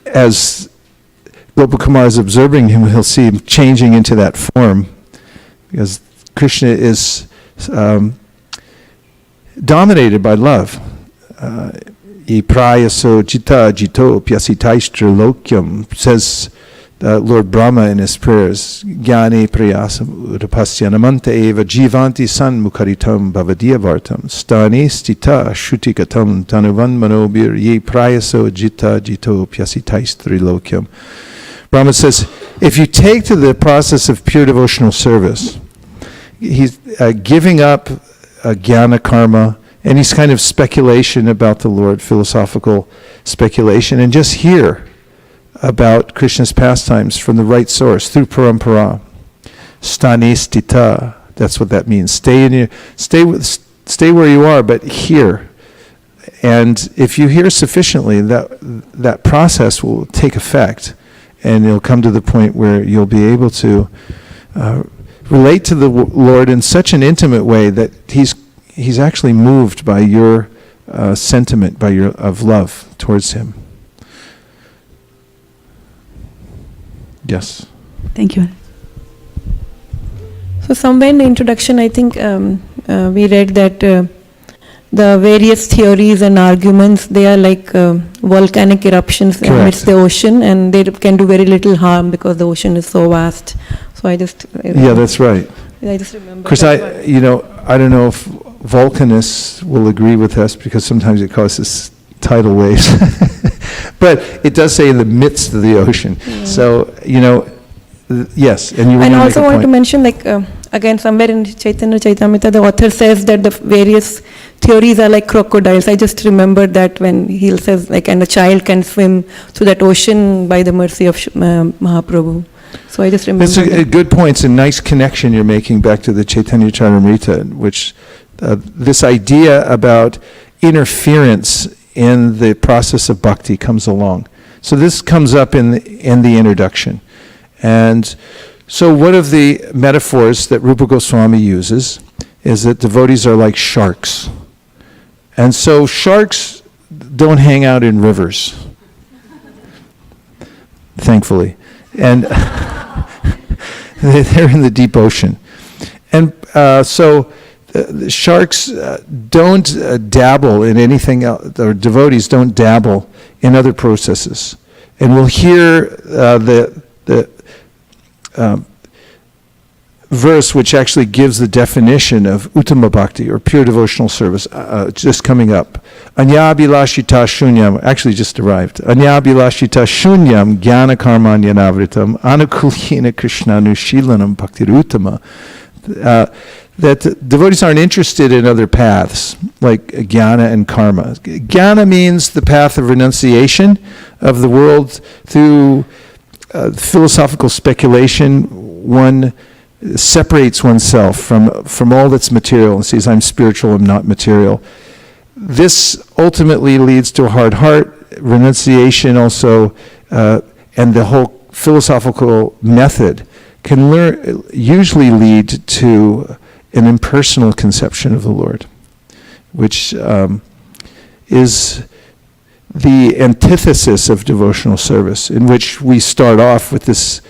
Speaker 1: as Gopakumar is observing him, he'll see him changing into that form, because Krishna is dominated by love. Prayaso jita jito pyasitaishtra lokyam, says Lord Brahma in his prayers. Jnane prayasam udapasyanamanta eva jivanti san mukharitam bhavadiyavartam stane stita shutikatam tanuvan manobir ye prayaso jita jito pyasitaishtra lokyam. Brahma says, if you take to the process of pure devotional service, he's giving up jnana karma, and he's kind of speculation about the Lord, philosophical speculation, and just hear about Krishna's pastimes from the right source, through parampara. Stanistita. That's what that means. Stay where you are, but hear. And if you hear sufficiently, that process will take effect, and you'll come to the point where you'll be able to relate to the Lord in such an intimate way that He's actually moved by your sentiment, of love towards Him. Yes.
Speaker 3: Thank you.
Speaker 4: So somewhere in the introduction, I think we read that the various theories and arguments, they are like volcanic eruptions amidst the ocean, and they can do very little harm because the ocean is so vast. So I just...
Speaker 1: Yeah, that's right.
Speaker 4: I just remember.
Speaker 1: Because I don't know if volcanists will agree with us, because sometimes it causes tidal waves. But it does say in the midst of the ocean. Yeah. So, yes, and you were
Speaker 4: And
Speaker 1: going to
Speaker 4: also
Speaker 1: make a
Speaker 4: want to
Speaker 1: point.
Speaker 4: mention, again, somewhere in Chaitanya Chaitamrita, the author says that the various theories are like crocodiles. I just remembered that when he says, and a child can swim through that ocean by the mercy of Mahaprabhu. So I just remember.
Speaker 1: That's a good point. It's a nice connection you're making back to the Chaitanya Charitamrita, which this idea about interference in the process of bhakti comes along. So this comes up in the introduction. And so one of the metaphors that Rupa Goswami uses is that devotees are like sharks. And so sharks don't hang out in rivers, thankfully. And they're in the deep ocean. And so the sharks don't dabble in anything else, or devotees don't dabble in other processes. And we'll hear the verse which actually gives the definition of uttama bhakti, or pure devotional service, just coming up. Anyabhilashita shunyam, actually just arrived. Anyabhilashita shunyam jnana karmanyanavritam anukulina krishnanushilanam bhaktir uttama. That devotees aren't interested in other paths, like jnana and karma. Jnana means the path of renunciation of the world through philosophical speculation. One separates oneself from all that's material and says, I'm spiritual, I'm not material. This ultimately leads to a hard heart, renunciation also, and the whole philosophical method can usually lead to an impersonal conception of the Lord, which is the antithesis of devotional service, in which we start off with this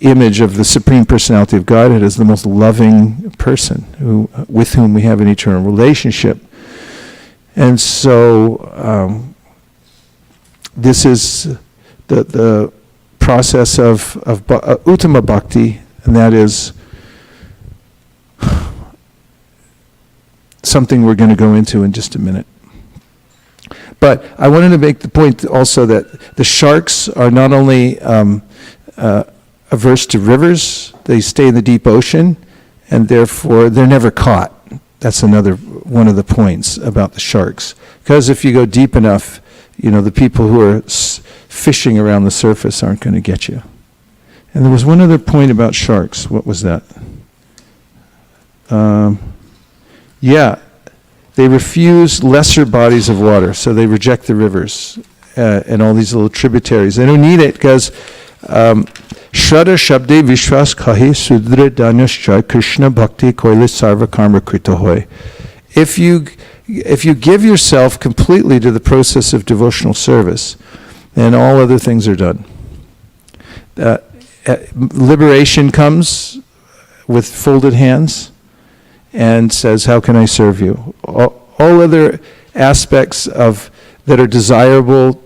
Speaker 1: image of the Supreme Personality of Godhead as the most loving person with whom we have an eternal relationship. And so this is the process of uttama bhakti, and that is something we're going to go into in just a minute. But I wanted to make the point also that the sharks are not only averse to rivers, they stay in the deep ocean, and therefore they're never caught. That's another one of the points about the sharks. Because if you go deep enough, the people who are fishing around the surface aren't going to get you. And there was one other point about sharks. What was that? They refuse lesser bodies of water, so they reject the rivers and all these little tributaries. They don't need it because Shraddha Shabde Vishwas Kahi Sudra Danyascha Krishna Bhakti Koile Sarva Karma Krita Hoy. If you give yourself completely to the process of devotional service, then all other things are done. Liberation comes with folded hands and says, how can I serve you? All other aspects that are desirable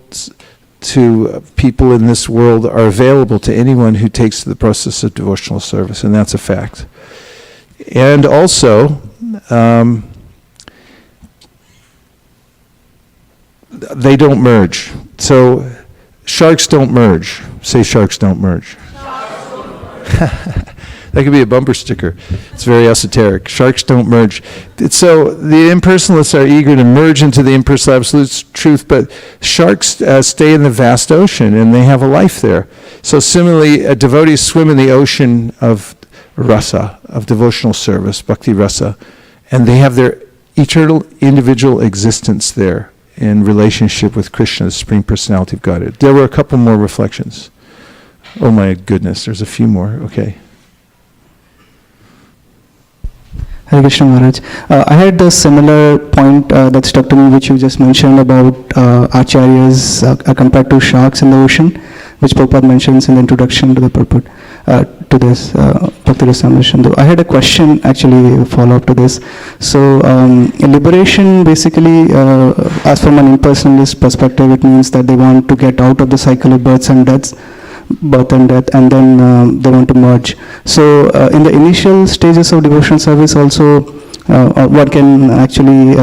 Speaker 1: to people in this world are available to anyone who takes the process of devotional service, and that's a fact. And also, they don't merge. So sharks don't merge. Say sharks don't merge. That could be a bumper sticker. It's very esoteric. Sharks don't merge. So the impersonalists are eager to merge into the impersonal absolute truth, but sharks stay in the vast ocean and they have a life there. So similarly, devotees swim in the ocean of rasa, of devotional service, bhakti rasa, and they have their eternal individual existence there in relationship with Krishna, the Supreme Personality of Godhead. There were a couple more reflections. Oh my goodness, there's a few more. Okay.
Speaker 5: Hare Krishna Maharaj. I had a similar point that stuck to me, which you just mentioned about acharyas compared to sharks in the ocean, which Prabhupada mentions in the introduction to the purport to this Bhakti Rasamrita. I had a question, actually, a follow-up to this. So, liberation, basically, as from an impersonalist perspective, it means that they want to get out of the cycle of birth and death, and then they want to merge. So in the initial stages of devotional service also, one can actually,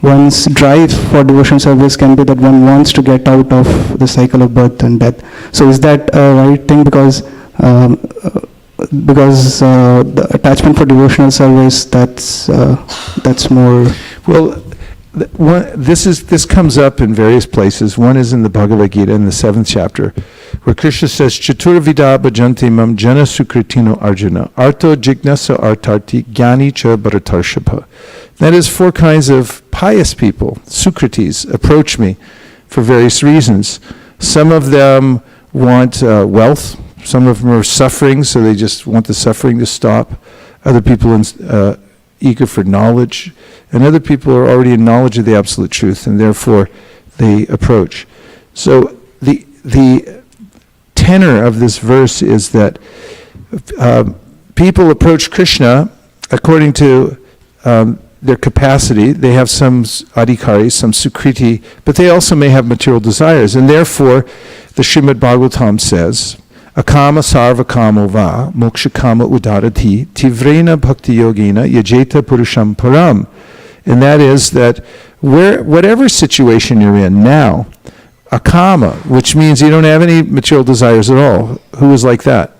Speaker 5: one's drive for devotional service can be that one wants to get out of the cycle of birth and death. So is that a right thing? Because the attachment for devotional service, that's more...
Speaker 1: Well, this comes up in various places. One is in the Bhagavad Gita in the 7th chapter, where Krishna says, Chaturvida bhajanti mam jana sukritino arjuna, arto jignasa artarti jnani cha bharatarshapha. That is, 4 kinds of pious people, sukritis, approach me for various reasons. Some of them want wealth. Some of them are suffering, so they just want the suffering to stop. Other people eager for knowledge, and other people are already in knowledge of the absolute truth, and therefore they approach. So the tenor of this verse is that people approach Krishna according to their capacity. They have some adhikari, some sukriti, but they also may have material desires, and therefore the Srimad Bhagavatam says, Akama sarva kamo va moksha kama udarati tivrena bhakti yogina yajeta purusham param. And that is that whatever situation you're in now, akama, which means you don't have any material desires at all. Who is like that?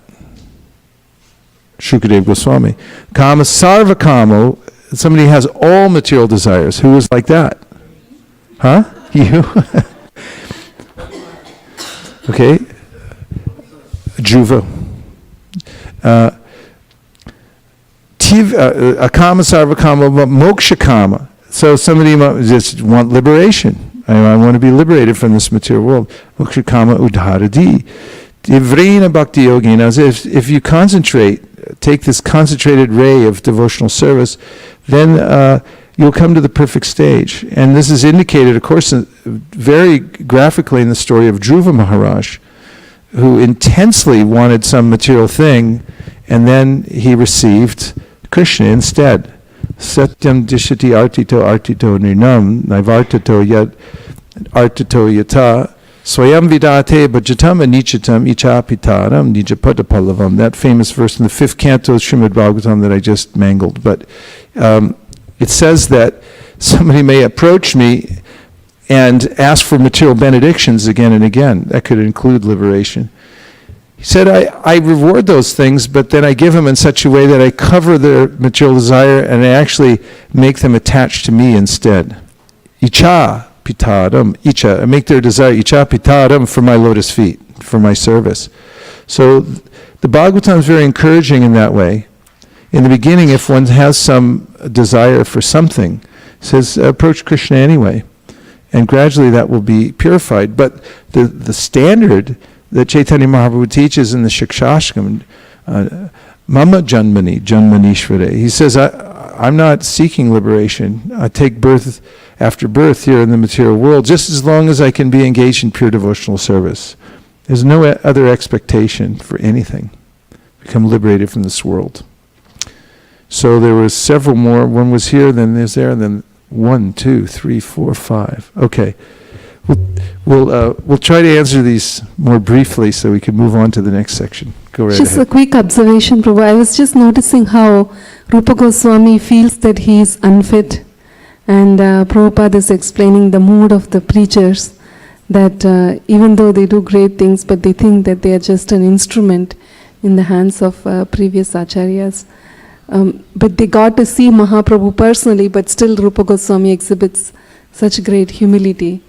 Speaker 1: Shukadeva Goswami. Kama sarva kamo, somebody has all material desires. Who is like that? Huh? You? Okay. Dhruva. Akama sarva kama moksha kama. So somebody just want liberation. I want to be liberated from this material world. Moksha kama udharadi. Divrena bhakti yogina. If you concentrate, take this concentrated ray of devotional service, then you'll come to the perfect stage. And this is indicated, of course, very graphically in the story of Dhruva Maharaj, who intensely wanted some material thing, and then he received Krishna instead. Satyam dishati artito nirnam naivartato yat artito yata swayam vidate bhajatam anichatam ichapitaram nijapadapallavam. That famous verse in the 5th canto of Srimad Bhagavatam that I just mangled. But it says that somebody may approach me and ask for material benedictions again and again. That could include liberation. He said, I reward those things, but then I give them in such a way that I cover their material desire and I actually make them attached to me instead. Icha pitaram, icha, I make their desire, icha pitaram, for my lotus feet, for my service. So the Bhagavatam is very encouraging in that way. In the beginning, if one has some desire for something, it says, approach Krishna anyway. And gradually that will be purified. But the standard that Chaitanya Mahaprabhu teaches in the Shikshashtam, Mama Janmani, Janmanishvare. He says, I'm not seeking liberation. I take birth after birth here in the material world, just as long as I can be engaged in pure devotional service. There's no other expectation for anything. Become liberated from this world. So there was several more. One was here, then there's there, and then 1, 2, 3, 4, 5. Okay. We'll try to answer these more briefly so we can move on to the next section. Go right
Speaker 6: Just
Speaker 1: ahead.
Speaker 6: a quick observation, Prabhu. I was just noticing how Rupa Goswami feels that he is unfit, and Prabhupada is explaining the mood of the preachers, that even though they do great things, but they think that they are just an instrument in the hands of previous acharyas. But they got to see Mahaprabhu personally, but still Rupa Goswami exhibits such great humility.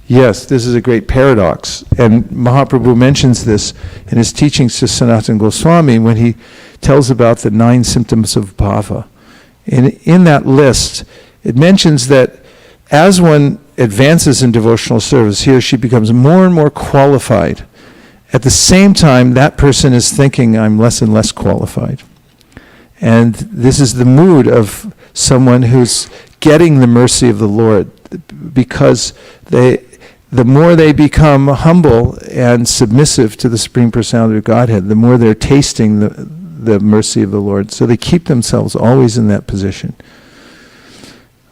Speaker 1: Yes, this is a great paradox. And Mahaprabhu mentions this in his teachings to Sanatana Goswami when he tells about the 9 symptoms of bhava. In that list, it mentions that as one advances in devotional service, he or she becomes more and more qualified. At the same time, that person is thinking, I'm less and less qualified. And this is the mood of someone who's getting the mercy of the Lord, because the more they become humble and submissive to the Supreme Personality of Godhead, the more they're tasting the mercy of the Lord. So they keep themselves always in that position.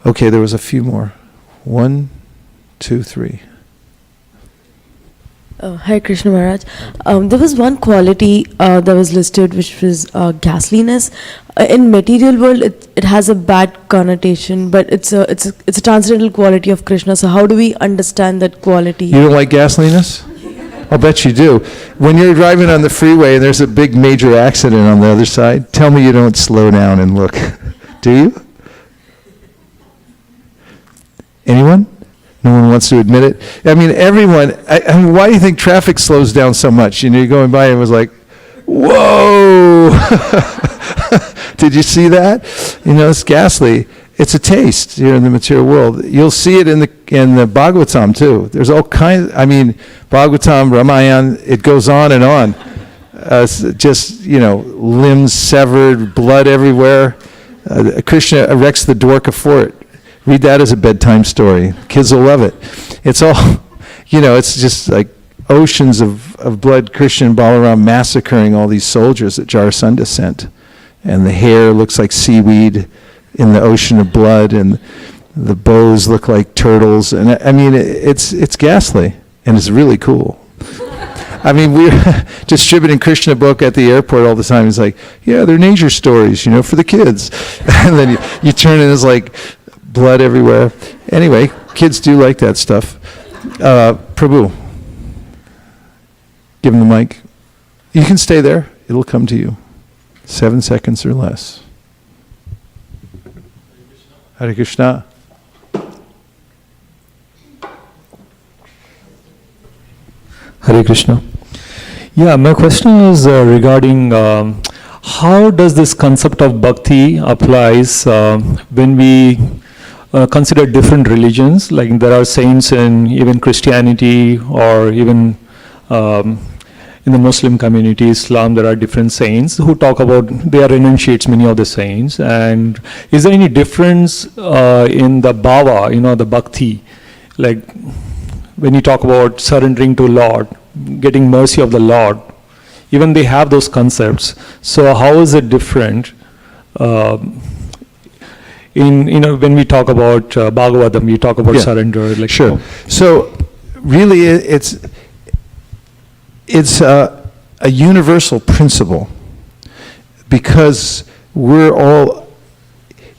Speaker 1: Okay, there was a few more. 1, 2, 3.
Speaker 7: Hare Krishna Maharaj. There was one quality that was listed, which was ghastliness. In material world, it has a bad connotation, but it's a transcendental quality of Krishna. So how do we understand that quality?
Speaker 1: You don't like ghastliness? I'll bet you do. When you're driving on the freeway and there's a big major accident on the other side, tell me you don't slow down and look. Do you? Anyone? No one wants to admit it. I mean, everyone. I mean, why do you think traffic slows down so much? You know, you're going by and it was like, whoa! Did you see that? You know, it's ghastly. It's a taste here in the material world. You'll see it in the Bhagavatam too. There's all kinds. I mean, Bhagavatam, Ramayana. It goes on and on. Just, you know, limbs severed, blood everywhere. Krishna erects the Dwarka fort. Read that as a bedtime story. Kids will love it. It's all, you know, it's just like oceans of blood. Krishna and Balaram massacring all these soldiers that Jarasandha sent. And the hair looks like seaweed in the ocean of blood, and the bows look like turtles. And I mean, it's ghastly, and it's really cool. I mean, we're distributing Krishna book at the airport all the time. It's like, yeah, they're nature stories, you know, for the kids. And then you turn and it's like blood everywhere. Anyway, kids do like that stuff. Prabhu, give him the mic. You can stay there. It'll come to you. 7 seconds or less. Hare Krishna.
Speaker 8: Hare Krishna. Yeah, my question is regarding how does this concept of bhakti applies when we consider different religions? Like there are saints in even Christianity or even in the Muslim community, Islam, there are different saints who talk about, they are renunciates, many of the saints. And is there any difference in the bhava, you know, the bhakti? Like when you talk about surrendering to Lord, getting mercy of the Lord, even they have those concepts. So how is it different? In, you know, when we talk about Bhagavatam, you talk about surrender. Like,
Speaker 1: sure. So really it's a universal principle, because we're all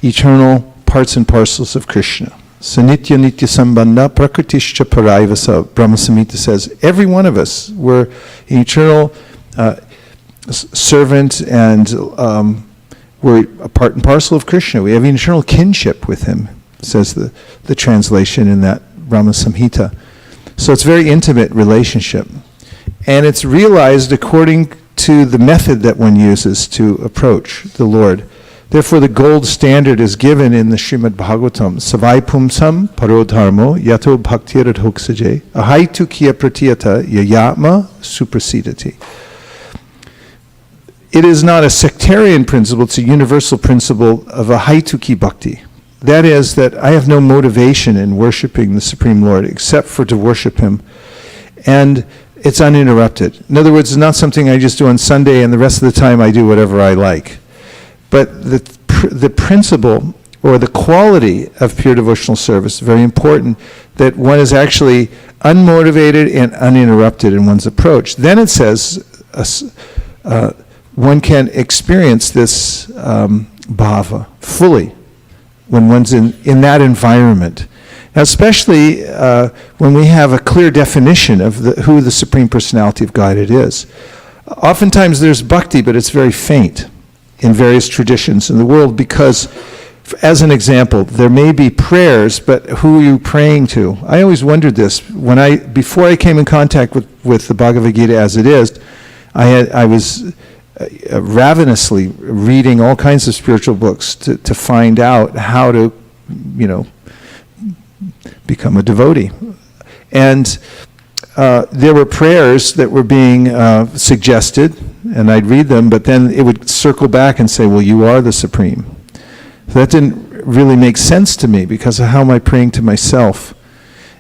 Speaker 1: eternal parts and parcels of Krishna. Sanitya nitya sambandha prakritischa paraivasa, Brahma Samhita says, every one of us, we're an eternal servant, and we're a part and parcel of Krishna. We have an eternal kinship with him, says the translation in that Brahma Samhita. So it's a very intimate relationship. And it's realized according to the method that one uses to approach the Lord. Therefore, the gold standard is given in the Srimad Bhagavatam. Savai pumsam parodharmo yato bhaktiradhoksaje ahaitu kiya pratiyata yayatma suprasidati. It is not a sectarian principle, it's a universal principle of a haituki bhakti. That is, that I have no motivation in worshiping the Supreme Lord except for to worship him. And it's uninterrupted. In other words, it's not something I just do on Sunday and the rest of the time I do whatever I like. But the principle or the quality of pure devotional service is very important, that one is actually unmotivated and uninterrupted in one's approach. Then it says one can experience this bhava fully when one's in that environment. Now, especially when we have a clear definition of who the Supreme Personality of Godhead is. Oftentimes there's bhakti, but it's very faint in various traditions in the world, because As an example, there may be prayers, but who are you praying to? I always wondered this. Before I came in contact with the Bhagavad Gita as it is, I was ravenously reading all kinds of spiritual books to find out how to, become a devotee. And there were prayers that were being suggested, and I'd read them, but then it would circle back and say, well, you are the Supreme. So that didn't really make sense to me, because how am I praying to myself?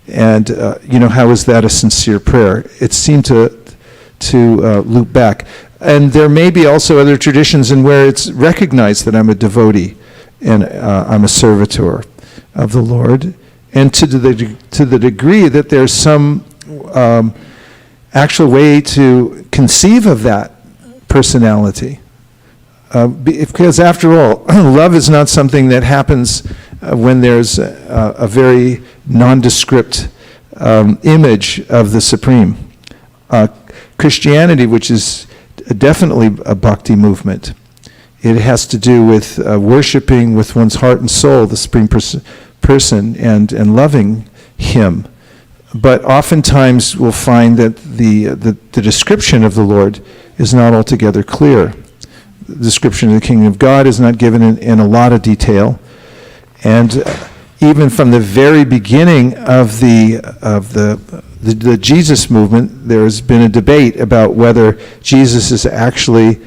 Speaker 1: And, how is that a sincere prayer? It seemed to loop back. And there may be also other traditions in where it's recognized that I'm a devotee and I'm a servitor of the Lord. And to the degree that there's some actual way to conceive of that personality. Because after all, love is not something that happens when there's a very nondescript image of the Supreme. Christianity, which is definitely a bhakti movement, it has to do with worshiping with one's heart and soul the Supreme Person and loving Him. But oftentimes we'll find that the description of the Lord is not altogether clear. The description of the Kingdom of God is not given in a lot of detail. And even from the very beginning of the Jesus movement, there's been a debate about whether Jesus is actually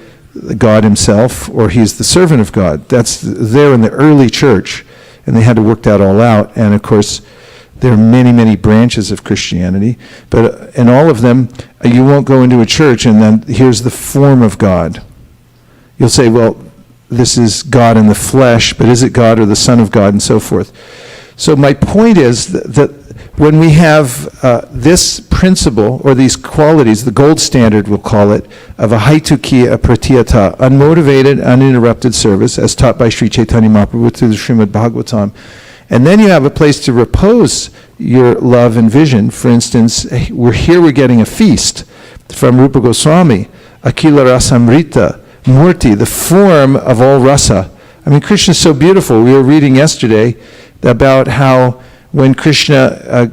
Speaker 1: God Himself or He's the servant of God. That's there in the early church, and they had to work that all out. And of course, there are many, many branches of Christianity, but in all of them, you won't go into a church and then here's the form of God. You'll say, well, this is God in the flesh, but is it God or the Son of God, and so forth. So my point is that when we have this principle, or these qualities, the gold standard we'll call it, of a haitukiya pratiyata, unmotivated, uninterrupted service, as taught by Sri Chaitanya Mahaprabhu through the Srimad Bhagavatam, and then you have a place to repose your love and vision. For instance, we're getting a feast from Rupa Goswami, Akila Rasamrita, Murti, the form of all rasa. I mean, Krishna is so beautiful. We were reading yesterday about how when Krishna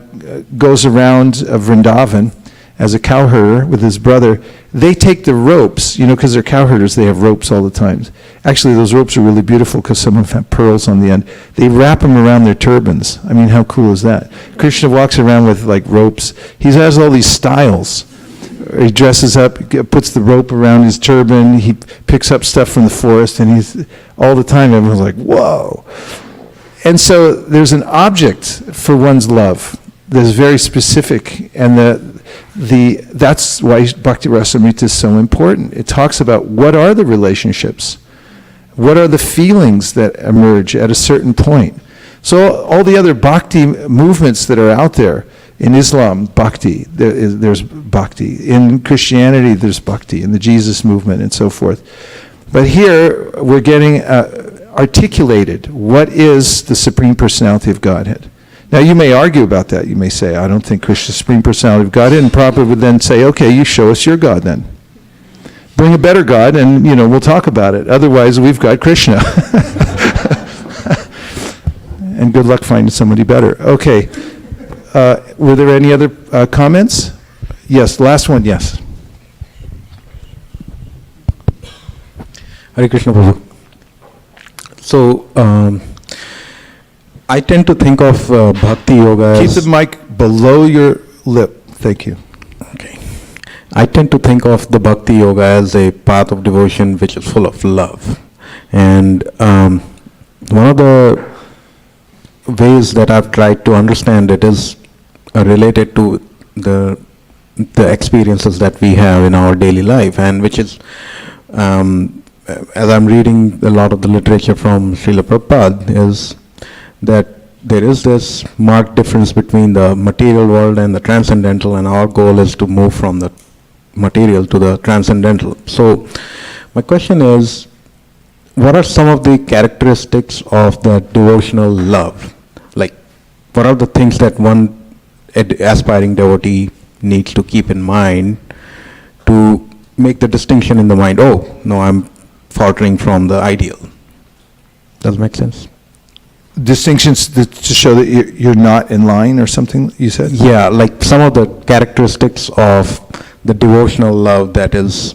Speaker 1: goes around Vrindavan as a cowherder with his brother, they take the ropes, because they're cowherders, they have ropes all the time. Actually, those ropes are really beautiful because some of them have pearls on the end. They wrap them around their turbans. I mean, how cool is that? Krishna walks around with ropes. He has all these styles. He dresses up, puts the rope around his turban, he picks up stuff from the forest, and he's all the time, everyone's like, whoa. And so there's an object for one's love that is very specific, and that's why Bhakti Rasamrita is so important. It talks about what are the relationships, what are the feelings that emerge at a certain point. So all the other bhakti movements that are out there, in Islam, bhakti, there's bhakti. In Christianity, there's bhakti, in the Jesus movement and so forth. But here, we're getting articulated what is the Supreme Personality of Godhead. Now, you may argue about that. You may say, I don't think Krishna's Supreme Personality of Godhead, and Prabhupada would then say, okay, you show us your God then. Bring a better God, and, we'll talk about it. Otherwise, we've got Krishna. And good luck finding somebody better. Okay. Were there any other comments? Yes, last one, yes.
Speaker 9: Hare Krishna Prabhu. So, I tend to think of Bhakti Yoga as...
Speaker 1: Keep the mic below your lip. Thank you.
Speaker 9: Okay. I tend to think of the Bhakti Yoga as a path of devotion which is full of love. And one of the ways that I've tried to understand it is related to the experiences that we have in our daily life, and which is, as I'm reading a lot of the literature from Srila Prabhupada, is that there is this marked difference between the material world and the transcendental, and our goal is to move from the material to the transcendental. So my question is, what are some of the characteristics of that devotional love? Like, what are the things that one aspiring devotee needs to keep in mind to make the distinction in the mind, oh, no, I'm faltering from the ideal? Does it make sense?
Speaker 1: distinctions to show that you're not in line or something, you said?
Speaker 9: Yeah, like some of the characteristics of the devotional love that is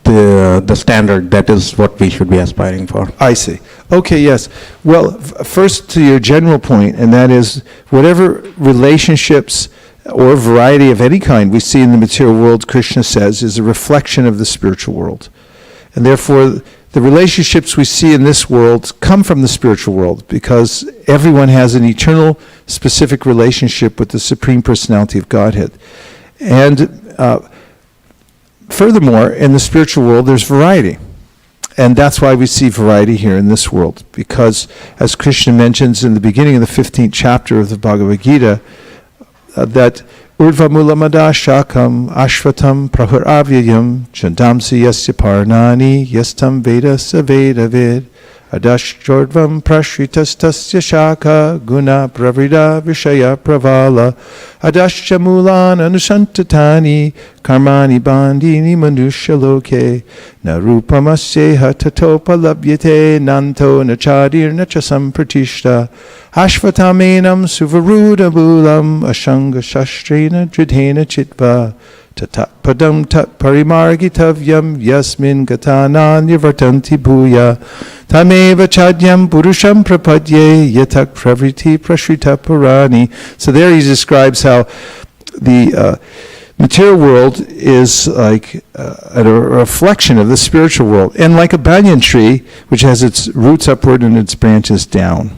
Speaker 9: the standard, that is what we should be aspiring for.
Speaker 1: I see. Okay, yes. Well, first to your general point, and that is whatever relationships or variety of any kind we see in the material world, Krishna says, is a reflection of the spiritual world. And therefore, the relationships we see in this world come from the spiritual world because everyone has an eternal, specific relationship with the Supreme Personality of Godhead. And furthermore, in the spiritual world, there's variety. And that's why we see variety here in this world. Because, as Krishna mentions in the beginning of the 15th chapter of the Bhagavad Gita, that Urdvamula Madashakam Ashvatam Prahuravyayam Chandamsi Yasya Parnani Yastam Veda Savedavid Adashjordvam Prashritastasya Shaka Guna Pravrida Vishaya Pravala Adashchamulan Anushantatani Karmani Bandini Manusha Loke Narupamasyeha Tatopa Labhyate Nanto Nachadir Nachasam Pratishta Ashvatamenam Suvaruda Bulam Ashanga Shastrena Dridhena Chitva Tatatpadam Tat Parimargitavyam Yasmin Gatanan Yavartanti Bhuya Tameva Chadyam Purusham Prapadye Yatak Pravriti Prashrita Purani. So there he describes how the material world is like a reflection of the spiritual world, and like a banyan tree which has its roots upward and its branches down.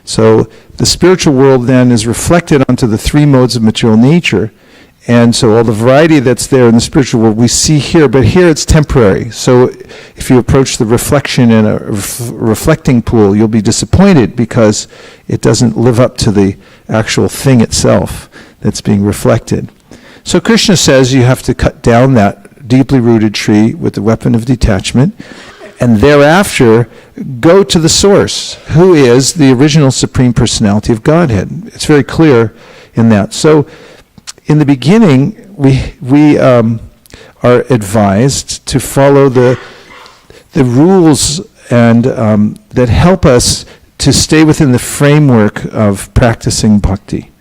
Speaker 1: So the spiritual world then is reflected onto the three modes of material nature. And so all the variety that's there in the spiritual world we see here, but here it's temporary. So if you approach the reflection in a reflecting pool, you'll be disappointed because it doesn't live up to the actual thing itself that's being reflected. So Krishna says you have to cut down that deeply rooted tree with the weapon of detachment, and thereafter go to the source, who is the original Supreme Personality of Godhead. It's very clear in that. So in the beginning, we are advised to follow the rules and that help us to stay within the framework of practicing bhakti.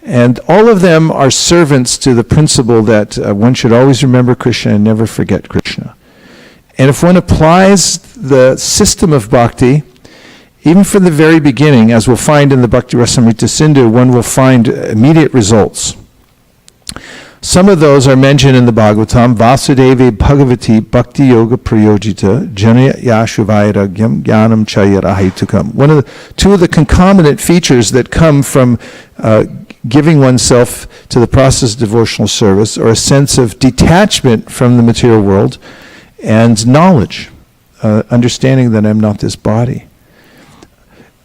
Speaker 1: And all of them are servants to the principle that one should always remember Krishna and never forget Krishna. And if one applies the system of bhakti, even from the very beginning, as we'll find in the Bhakti Rasamrita Sindhu, one will find immediate results. Some of those are mentioned in the Bhagavatam. Vasudeve Bhagavati Bhakti Yoga Prayojita Jana Yashuvairagyam Jnanam Chayarahitukam. Two of the concomitant features that come from giving oneself to the process of devotional service are a sense of detachment from the material world and knowledge, understanding that I'm not this body.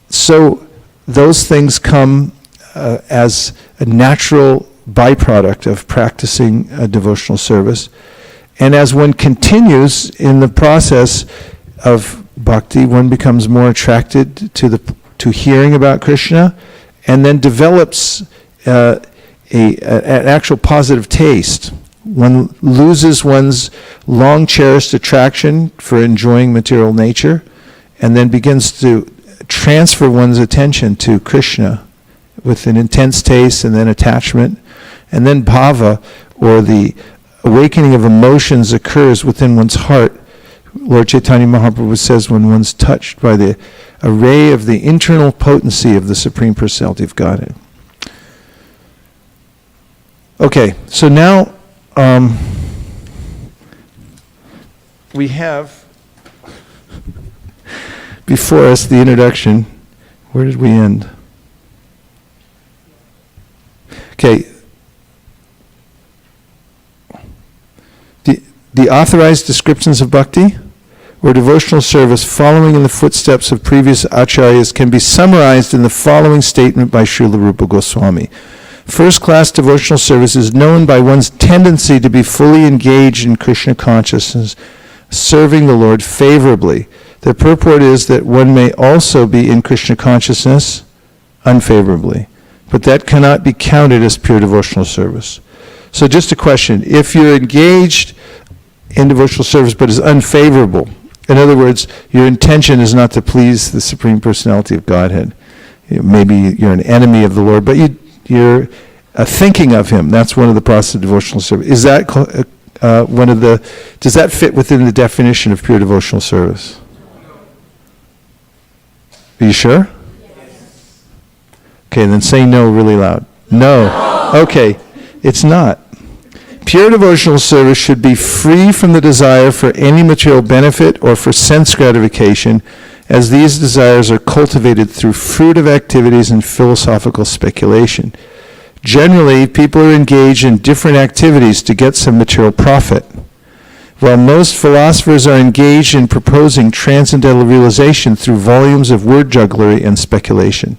Speaker 1: So those things come as a natural byproduct of practicing a devotional service. And as one continues in the process of bhakti, one becomes more attracted to hearing about Krishna, and then develops an actual positive taste. One loses one's long-cherished attraction for enjoying material nature, and then begins to transfer one's attention to Krishna with an intense taste and then attachment. And then bhava, or the awakening of emotions, occurs within one's heart. Lord Chaitanya Mahaprabhu says when one's touched by the array of the internal potency of the Supreme Personality of Godhead. Okay, so now we have before us the introduction. Where did we end? Okay. The authorized descriptions of bhakti or devotional service following in the footsteps of previous acharyas can be summarized in the following statement by Srila Rupa Goswami. First-class devotional service is known by one's tendency to be fully engaged in Krishna consciousness, serving the Lord favorably. The purport is that one may also be in Krishna consciousness unfavorably, but that cannot be counted as pure devotional service. So just a question, if you're engaged in devotional service but is unfavorable, In other words, your intention is not to please the Supreme Personality of Godhead. Maybe you're an enemy of the Lord, but you're thinking of Him. That's one of the processes of devotional service. Is that does that fit within the definition of pure devotional service? Are you sure? Yes. Okay, then say no really loud. No. Okay, it's not. Pure devotional service should be free from the desire for any material benefit or for sense gratification, as these desires are cultivated through fruitive activities and philosophical speculation. Generally, people are engaged in different activities to get some material profit. While most philosophers are engaged in proposing transcendental realization through volumes of word jugglery and speculation.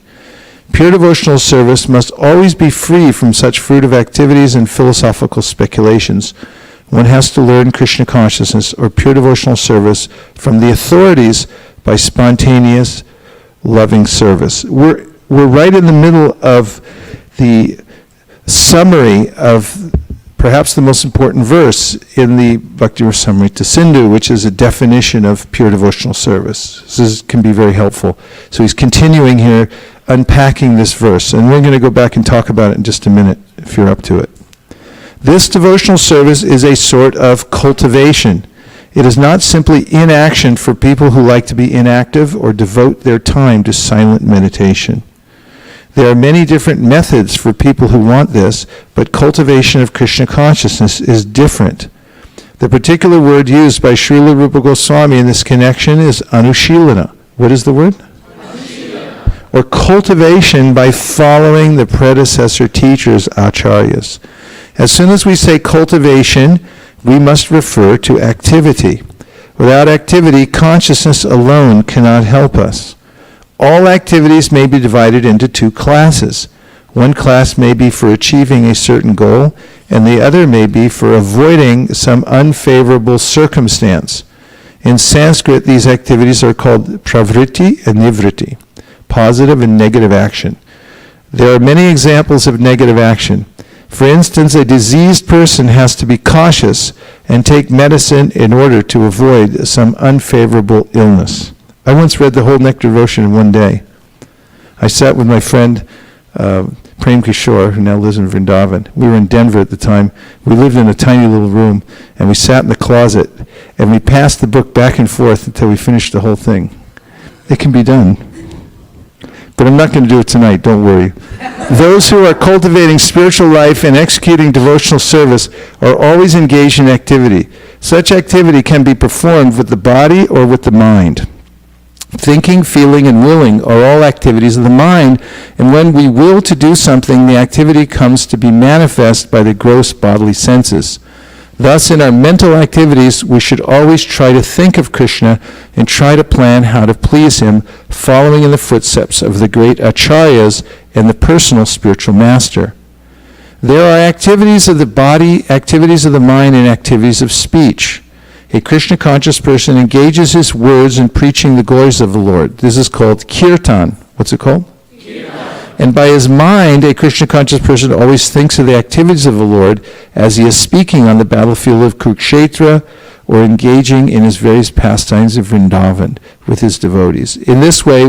Speaker 1: Pure devotional service must always be free from such fruitive activities and philosophical speculations. One has to learn Krishna consciousness or pure devotional service from the authorities by spontaneous, loving service. We're right in the middle of the summary of perhaps the most important verse in the Bhakti Rasamrita Sindhu, which is a definition of pure devotional service. This can be very helpful. So he's continuing here, unpacking this verse, and we're going to go back and talk about it in just a minute, if you're up to it. This devotional service is a sort of cultivation. It is not simply inaction for people who like to be inactive or devote their time to silent meditation. There are many different methods for people who want this, but cultivation of Krishna consciousness is different. The particular word used by Srila Rupa Goswami in this connection is anushilana. What is the word? Or cultivation by following the predecessor teachers, acharyas. As soon as we say cultivation, we must refer to activity. Without activity, consciousness alone cannot help us. All activities may be divided into two classes. One class may be for achieving a certain goal, and the other may be for avoiding some unfavorable circumstance. In Sanskrit, these activities are called pravritti and nivritti, positive and negative action. There are many examples of negative action. For instance, a diseased person has to be cautious and take medicine in order to avoid some unfavorable illness. I once read the whole nectar-of-devotion in one day. I sat with my friend Prem Kishore, who now lives in Vrindavan. We were in Denver at the time. We lived in a tiny little room, and we sat in the closet, and we passed the book back and forth until we finished the whole thing. It can be done. But I'm not going to do it tonight, don't worry. Those who are cultivating spiritual life and executing devotional service are always engaged in activity. Such activity can be performed with the body or with the mind. Thinking, feeling, and willing are all activities of the mind, and when we will to do something, the activity comes to be manifest by the gross bodily senses. Thus, in our mental activities, we should always try to think of Krishna and try to plan how to please Him, following in the footsteps of the great acharyas and the personal spiritual master. There are activities of the body, activities of the mind, and activities of speech. A Krishna-conscious person engages his words in preaching the glories of the Lord. This is called kirtan. What's it called? Kirtan. And by his mind, a Krishna-conscious person always thinks of the activities of the Lord as he is speaking on the battlefield of Kurukshetra or engaging in his various pastimes of Vrindavan with his devotees. In this way,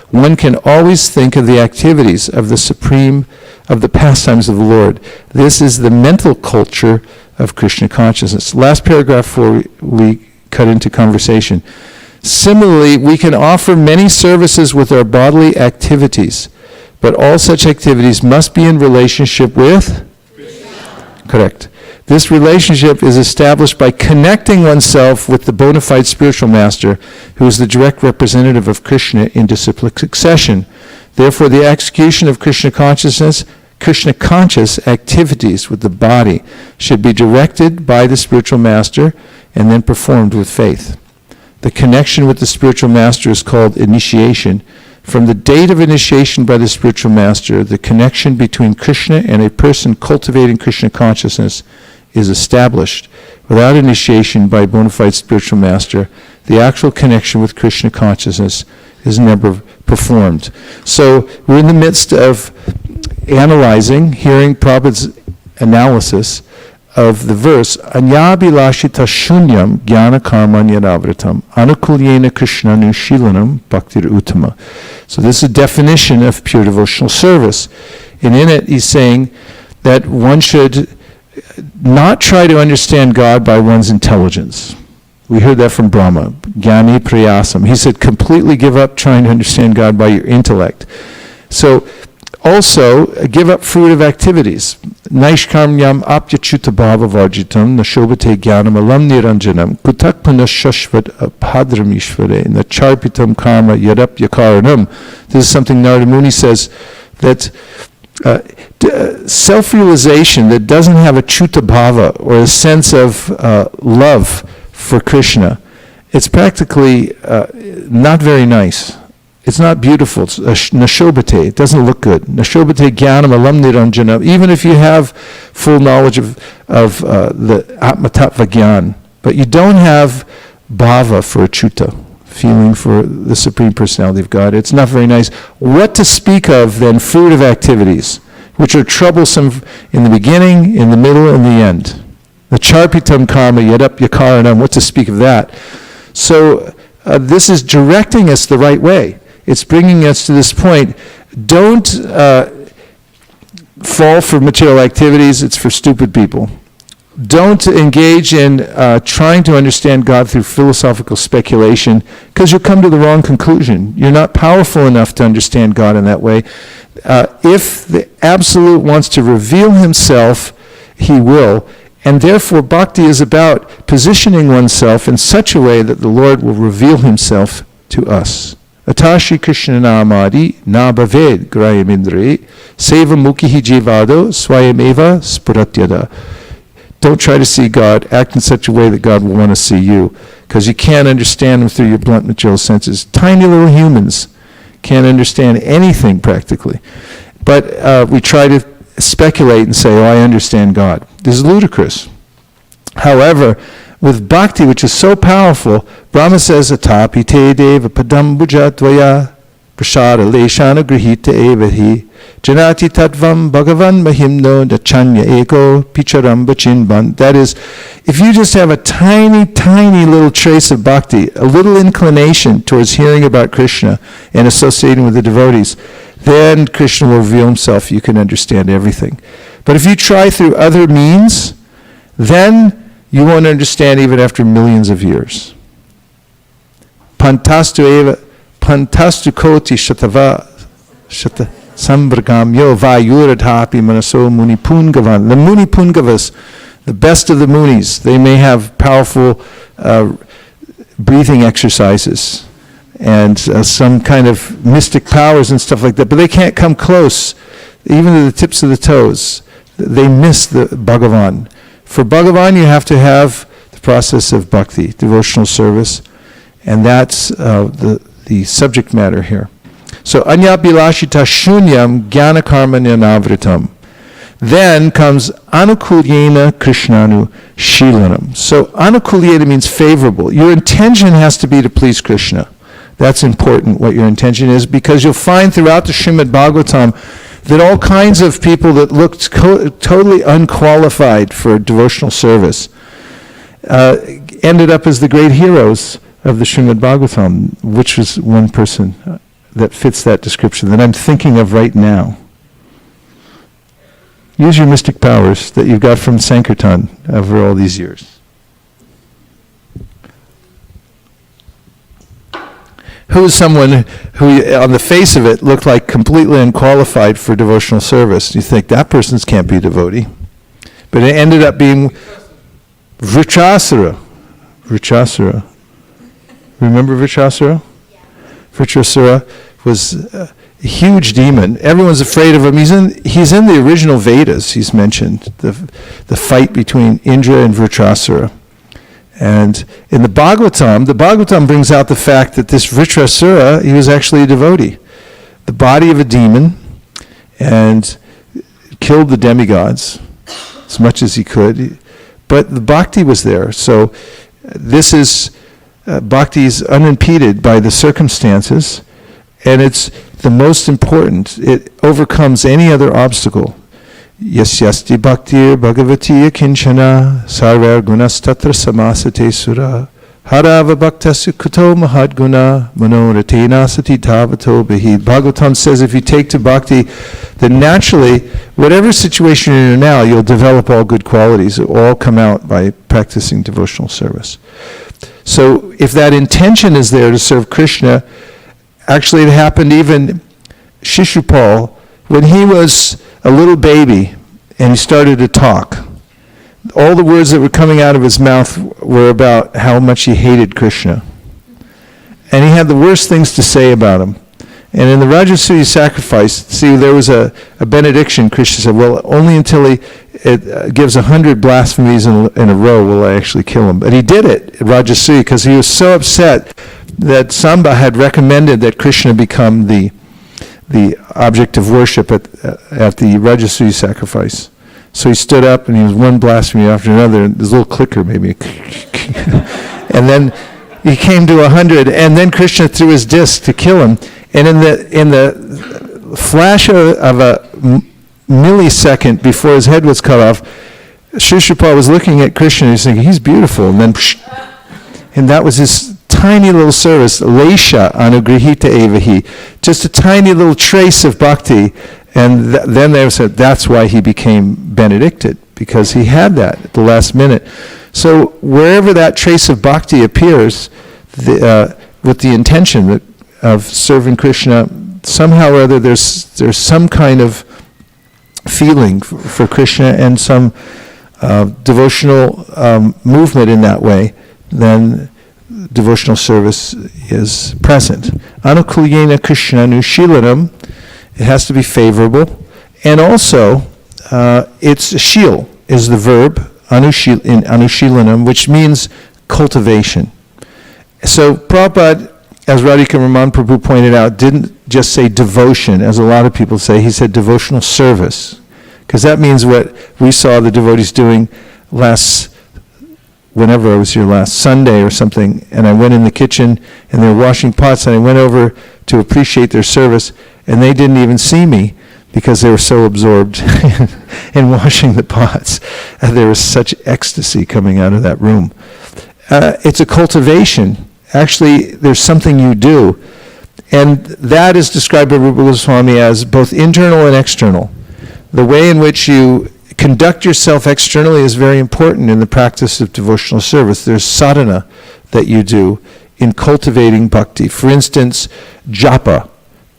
Speaker 1: one can always think of the activities of the pastimes of the Lord. This is the mental culture of Krishna consciousness. Last paragraph before we cut into conversation. Similarly, we can offer many services with our bodily activities, but all such activities must be in relationship with Krishna. Correct. This relationship is established by connecting oneself with the bona fide spiritual master, who is the direct representative of Krishna in disciplic succession. Therefore, the execution of Krishna consciousness, Krishna-conscious activities with the body should be directed by the spiritual master and then performed with faith. The connection with the spiritual master is called initiation. From the date of initiation by the spiritual master, the connection between Krishna and a person cultivating Krishna consciousness is established. Without initiation by a bona fide spiritual master, the actual connection with Krishna consciousness is never performed. So we're in the midst of analyzing, hearing Prabhupada's analysis of the verse, Anyabilashita shunyam jnana karmanyadavritam anukulyena krishnanu shilanam bhaktir uttama. So this is a definition of pure devotional service. And in it he's saying that one should not try to understand God by one's intelligence. We heard that from Brahma, Jnani Priyasam. He said completely give up trying to understand God by your intellect. So also, give up fruitive activities. Naishkarmyam apyachuta bhava varjitam nashobhate jnanam alam niranjanam kutakpana shashvat abhadramishvare nacharpitam karma yadapyakaranam. This is something Narada Muni says, that self-realization that doesn't have a chuta bhava, or a sense of love for Krishna, it's practically not very nice. It's not beautiful. It's nashobhate. It doesn't look good. Nashobhate jnanam alam niranjana. Even if you have full knowledge of the atma-tattva jnana, but you don't have bhava for achuta, feeling for the Supreme Personality of God, it's not very nice. What to speak of then fruitive activities, which are troublesome in the beginning, in the middle, and the end. The charpitam karma yadapyakaranam, what to speak of that? So this is directing us the right way. It's bringing us to this point. Don't fall for material activities. It's for stupid people. Don't engage in trying to understand God through philosophical speculation, because you'll come to the wrong conclusion. You're not powerful enough to understand God in that way. If the Absolute wants to reveal himself, he will. And therefore, bhakti is about positioning oneself in such a way that the Lord will reveal himself to us. Atashi Krishna namadi na bhaved grayam indri seva mukhihi jivado swayam eva spuratyada. Don't try to see God. Act in such a way that God will want to see you, because you can't understand him through your blunt material senses. Tiny little humans can't understand anything practically. But we try to speculate and say, oh, I understand God. This is ludicrous. However, with bhakti, which is so powerful, Brahma says, Atapi te deva padam bhuja dvaya prasada leshana grihita evahi janati tattvam bhagavan mahimno dachanya ego picharam bachinban. That is, if you just have a tiny, tiny little trace of bhakti, a little inclination towards hearing about Krishna and associating with the devotees, then Krishna will reveal himself. You can understand everything. But if you try through other means, then you won't understand even after millions of years. Pantastu koti shatava shata sambragamyo vayuradhapi manaso munipungavan. The munipungavas, the best of the munis, they may have powerful breathing exercises and some kind of mystic powers and stuff like that, but they can't come close, even to the tips of the toes. They miss the Bhagavan. For Bhagavan, you have to have the process of bhakti, devotional service, and that's the subject matter here. So, Anyabilashita shunyam jnana karma nyanavritam. Then comes anukulyena krishnanu shilanam. So, anukulyena means favorable. Your intention has to be to please Krishna. That's important, what your intention is, because you'll find throughout the Srimad Bhagavatam that all kinds of people that looked totally unqualified for devotional service ended up as the great heroes of the Srimad Bhagavatam, which was one person that fits that description that I'm thinking of right now. Use your mystic powers that you've got from Sankirtan over all these years. Who is someone who, on the face of it, looked like completely unqualified for devotional service? You think, that person can't be a devotee. But it ended up being Vritrasura. Vritrasura. Remember Vritrasura? Vritrasura was a huge demon. Everyone's afraid of him. He's in the original Vedas, he's mentioned, the fight between Indra and Vritrasura. And in the Bhagavatam brings out the fact that this Vritrasura, he was actually a devotee. The body of a demon, and killed the demigods as much as he could. But the bhakti was there. So this is, bhakti is unimpeded by the circumstances, and it's the most important. It overcomes any other obstacle. Yasyasti bhaktir bhagavati kinchana sarvar gunas tatra samasate sura harava bhaktasu kuto mahadguna manoratena sati tavato bihi. Bhagavatam says if you take to bhakti, then naturally, whatever situation you're in now, you'll develop all good qualities. It will all come out by practicing devotional service. So if that intention is there to serve Krishna, actually it happened even Shishupal, when he was a little baby and he started to talk, all the words that were coming out of his mouth were about how much he hated Krishna. And he had the worst things to say about him. And in the Rajasuya sacrifice, see, there was a benediction. Krishna said, well, only until he gives 100 blasphemies in a row will I actually kill him. But he did it, Rajasuya, because he was so upset that Samba had recommended that Krishna become the object of worship at the Rajasuya sacrifice. So he stood up and he was one blasphemy after another, and this little clicker maybe. And then he came to 100, and then Krishna threw his disc to kill him. And in the flash of a millisecond before his head was cut off, Shishupal was looking at Krishna and he's thinking, he's beautiful. And then, and that was his tiny little service, Lesha anugrihita evahi, just a tiny little trace of bhakti. And then they said that's why he became benedicted, because he had that at the last minute. So wherever that trace of bhakti appears, with the intention of serving Krishna, somehow or other there's some kind of feeling for Krishna and some devotional movement in that way, then devotional service is present. Anukulyena Krishna Nushilanam, it has to be favorable. And also, it's shil is the verb in Anushilanam, which means cultivation. So Prabhupada, as Radhika Raman Prabhu pointed out, didn't just say devotion, as a lot of people say. He said devotional service, because that means what we saw the devotees doing whenever I was here last Sunday or something, and I went in the kitchen and they were washing pots, and I went over to appreciate their service, and they didn't even see me because they were so absorbed in washing the pots. And there was such ecstasy coming out of that room. It's a cultivation. Actually, there's something you do. And that is described by Rupa Goswami as both internal and external. The way in which you conduct yourself externally is very important in the practice of devotional service. There's sadhana that you do in cultivating bhakti. For instance, japa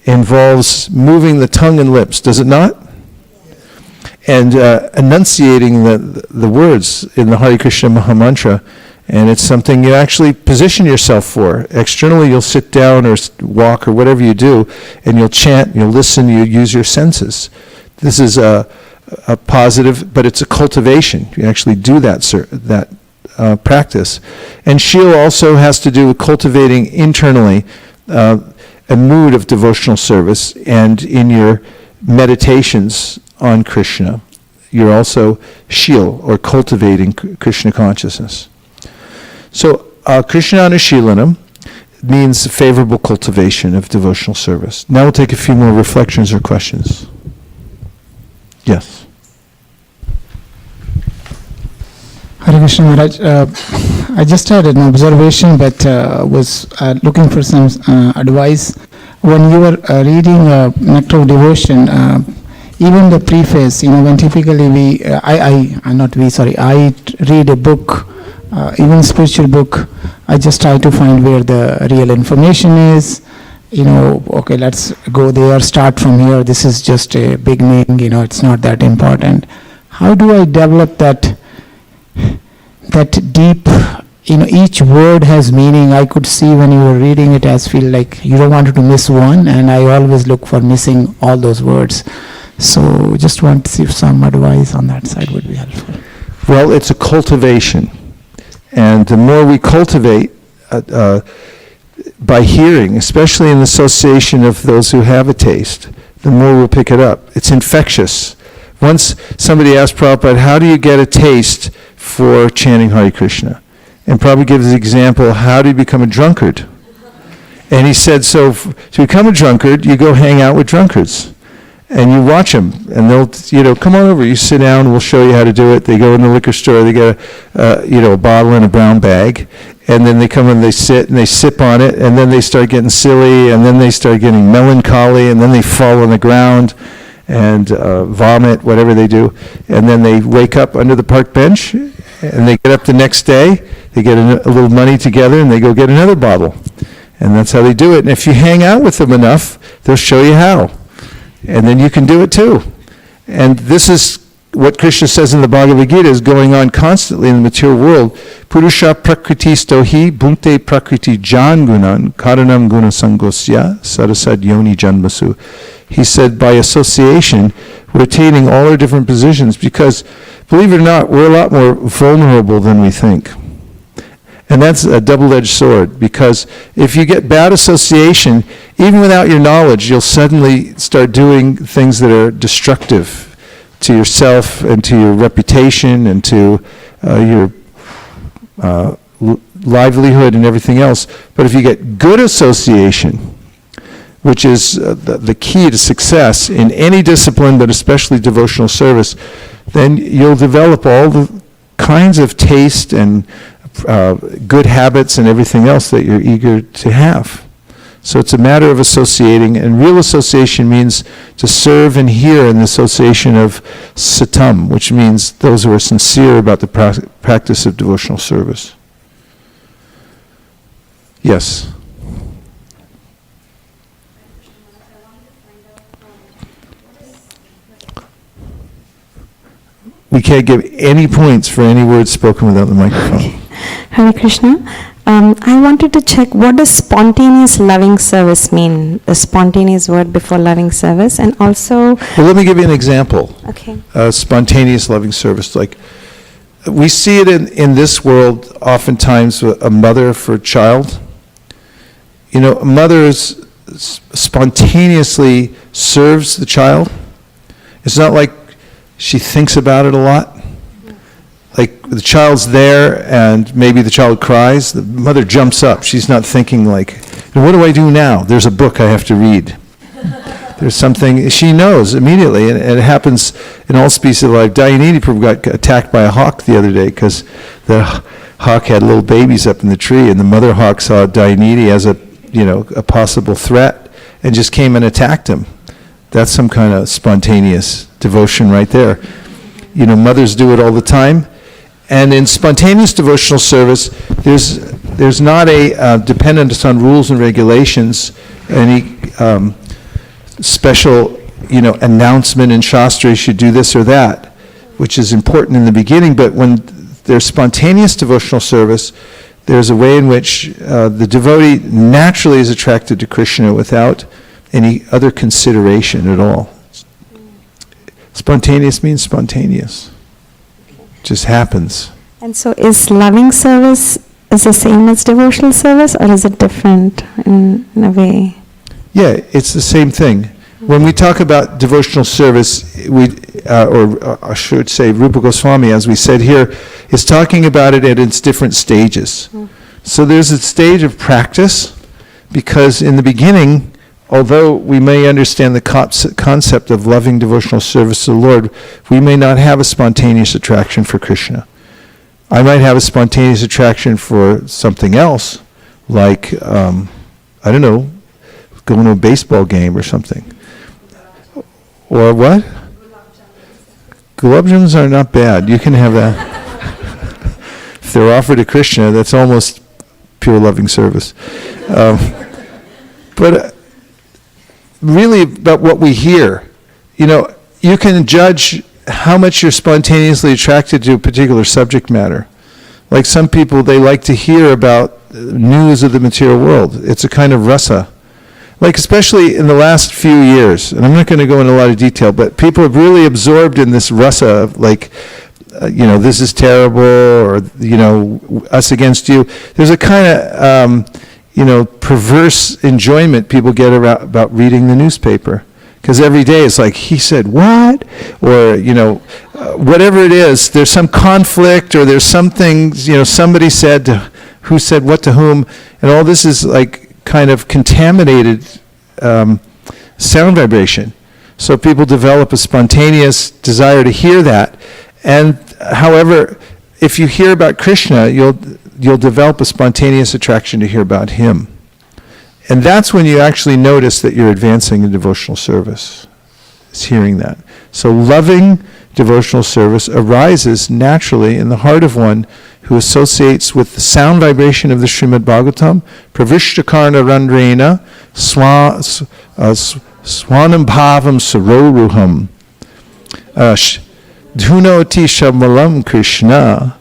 Speaker 1: involves moving the tongue and lips, does it not? And enunciating the words in the Hare Krishna Mahamantra. And it's something you actually position yourself for. Externally, you'll sit down or walk or whatever you do, and you'll chant, you'll listen, you use your senses. This is a positive, but it's a cultivation. You actually do that practice. And shil also has to do with cultivating internally a mood of devotional service, and in your meditations on Krishna, you're also shil, or cultivating Krishna consciousness. So Krishna Anushilanam means favorable cultivation of devotional service. Now we'll take a few more reflections or questions. Yes.
Speaker 10: Hare Krishna Maharaj, I just had an observation, but was looking for some advice. When you were reading nectar-of-devotion, even the preface, when typically I read a book, even spiritual book, I just try to find where the real information is. Okay, let's go there, start from here. This is just a beginning, it's not that important. How do I develop that deep, each word has meaning? I could see when you were reading it as feel like you don't want to miss one, and I always look for missing all those words. So just want to see if some advice on that side would be helpful.
Speaker 1: Well, it's a cultivation. And the more we cultivate by hearing, especially in association of those who have a taste, the more we'll pick it up. It's infectious. Once somebody asked Prabhupada, how do you get a taste for chanting Hare Krishna? And Prabhupada gives the example, how do you become a drunkard? And he said, to become a drunkard, you go hang out with drunkards. And you watch them, and they'll, come on over, you sit down, we'll show you how to do it. They go in the liquor store, they get a bottle in a brown bag, and then they come and they sit and they sip on it, and then they start getting silly, and then they start getting melancholy, and then they fall on the ground and vomit, whatever they do. And then they wake up under the park bench, and they get up the next day, they get a little money together, and they go get another bottle. And that's how they do it. And if you hang out with them enough, they'll show you how. And then you can do it too. And this is what Krishna says in the Bhagavad Gita is going on constantly in the material world. Purusha prakritisto hi bhunte prakriti jan gunan karanam guna sangosya sarasad yoni janmasu. He said by association, we're attaining all our different positions because, believe it or not, we're a lot more vulnerable than we think. And that's a double-edged sword, because if you get bad association, even without your knowledge, you'll suddenly start doing things that are destructive to yourself and to your reputation and to your livelihood and everything else. But if you get good association, which is the key to success in any discipline, but especially devotional service, then you'll develop all the kinds of taste and good habits and everything else that you're eager to have. So it's a matter of associating, and real association means to serve and hear in the association of satam, which means those who are sincere about the practice of devotional service. Yes? We can't give any points for any words spoken without the microphone.
Speaker 11: Hare Krishna. I wanted to check, what does spontaneous loving service mean? The spontaneous word before loving service, and also...
Speaker 1: Well, let me give you an example.
Speaker 11: Okay.
Speaker 1: Spontaneous loving service. Like, we see it in this world oftentimes with a mother for a child. A mother spontaneously serves the child. It's not like she thinks about it a lot. Like, the child's there and maybe the child cries, the mother jumps up. She's not thinking like, what do I do now? There's a book I have to read. There's something, she knows immediately, and it happens in all species of life. Dayanidhi Prabhu got attacked by a hawk the other day because the hawk had little babies up in the tree, and the mother hawk saw Dayanidhi as a possible threat and just came and attacked him. That's some kind of spontaneous devotion right there. Mothers do it all the time. And in spontaneous devotional service, there's not a dependence on rules and regulations, any special, announcement in Shastra, you should do this or that, which is important in the beginning. But when there's spontaneous devotional service, there's a way in which the devotee naturally is attracted to Krishna without any other consideration at all. Spontaneous means spontaneous. Just happens.
Speaker 11: And so is loving service is the same as devotional service, or is it different in a way?
Speaker 1: Yeah, it's the same thing. When we talk about devotional service, or I should say Rupa Goswami, as we said here, is talking about it at its different stages. So there's a stage of practice, because in the beginning, although we may understand the concept of loving devotional service to the Lord, we may not have a spontaneous attraction for Krishna. I might have a spontaneous attraction for something else, like, I don't know, going to a baseball game or something. Or what? Gulab jamuns are not bad. You can have that. If they're offered to Krishna, that's almost pure loving service. But really about what we hear. You can judge how much you're spontaneously attracted to a particular subject matter. Like some people, they like to hear about news of the material world. It's a kind of rasa. Like especially in the last few years, and I'm not going to go into a lot of detail, but people have really absorbed in this rasa of like, this is terrible, or, us against you. There's a kind of, perverse enjoyment people get about reading the newspaper. Because every day it's like, he said what? Or, whatever it is, there's some conflict, or there's something, somebody said to, who said what to whom, and all this is like kind of contaminated sound vibration. So people develop a spontaneous desire to hear that. And however, if you hear about Krishna, you'll develop a spontaneous attraction to hear about him. And that's when you actually notice that you're advancing in devotional service. It's hearing that. So loving devotional service arises naturally in the heart of one who associates with the sound vibration of the Srimad Bhagavatam, pravishtakarna randrena, swanam bhavam saroruham, dhunoti shabmalam Krishna,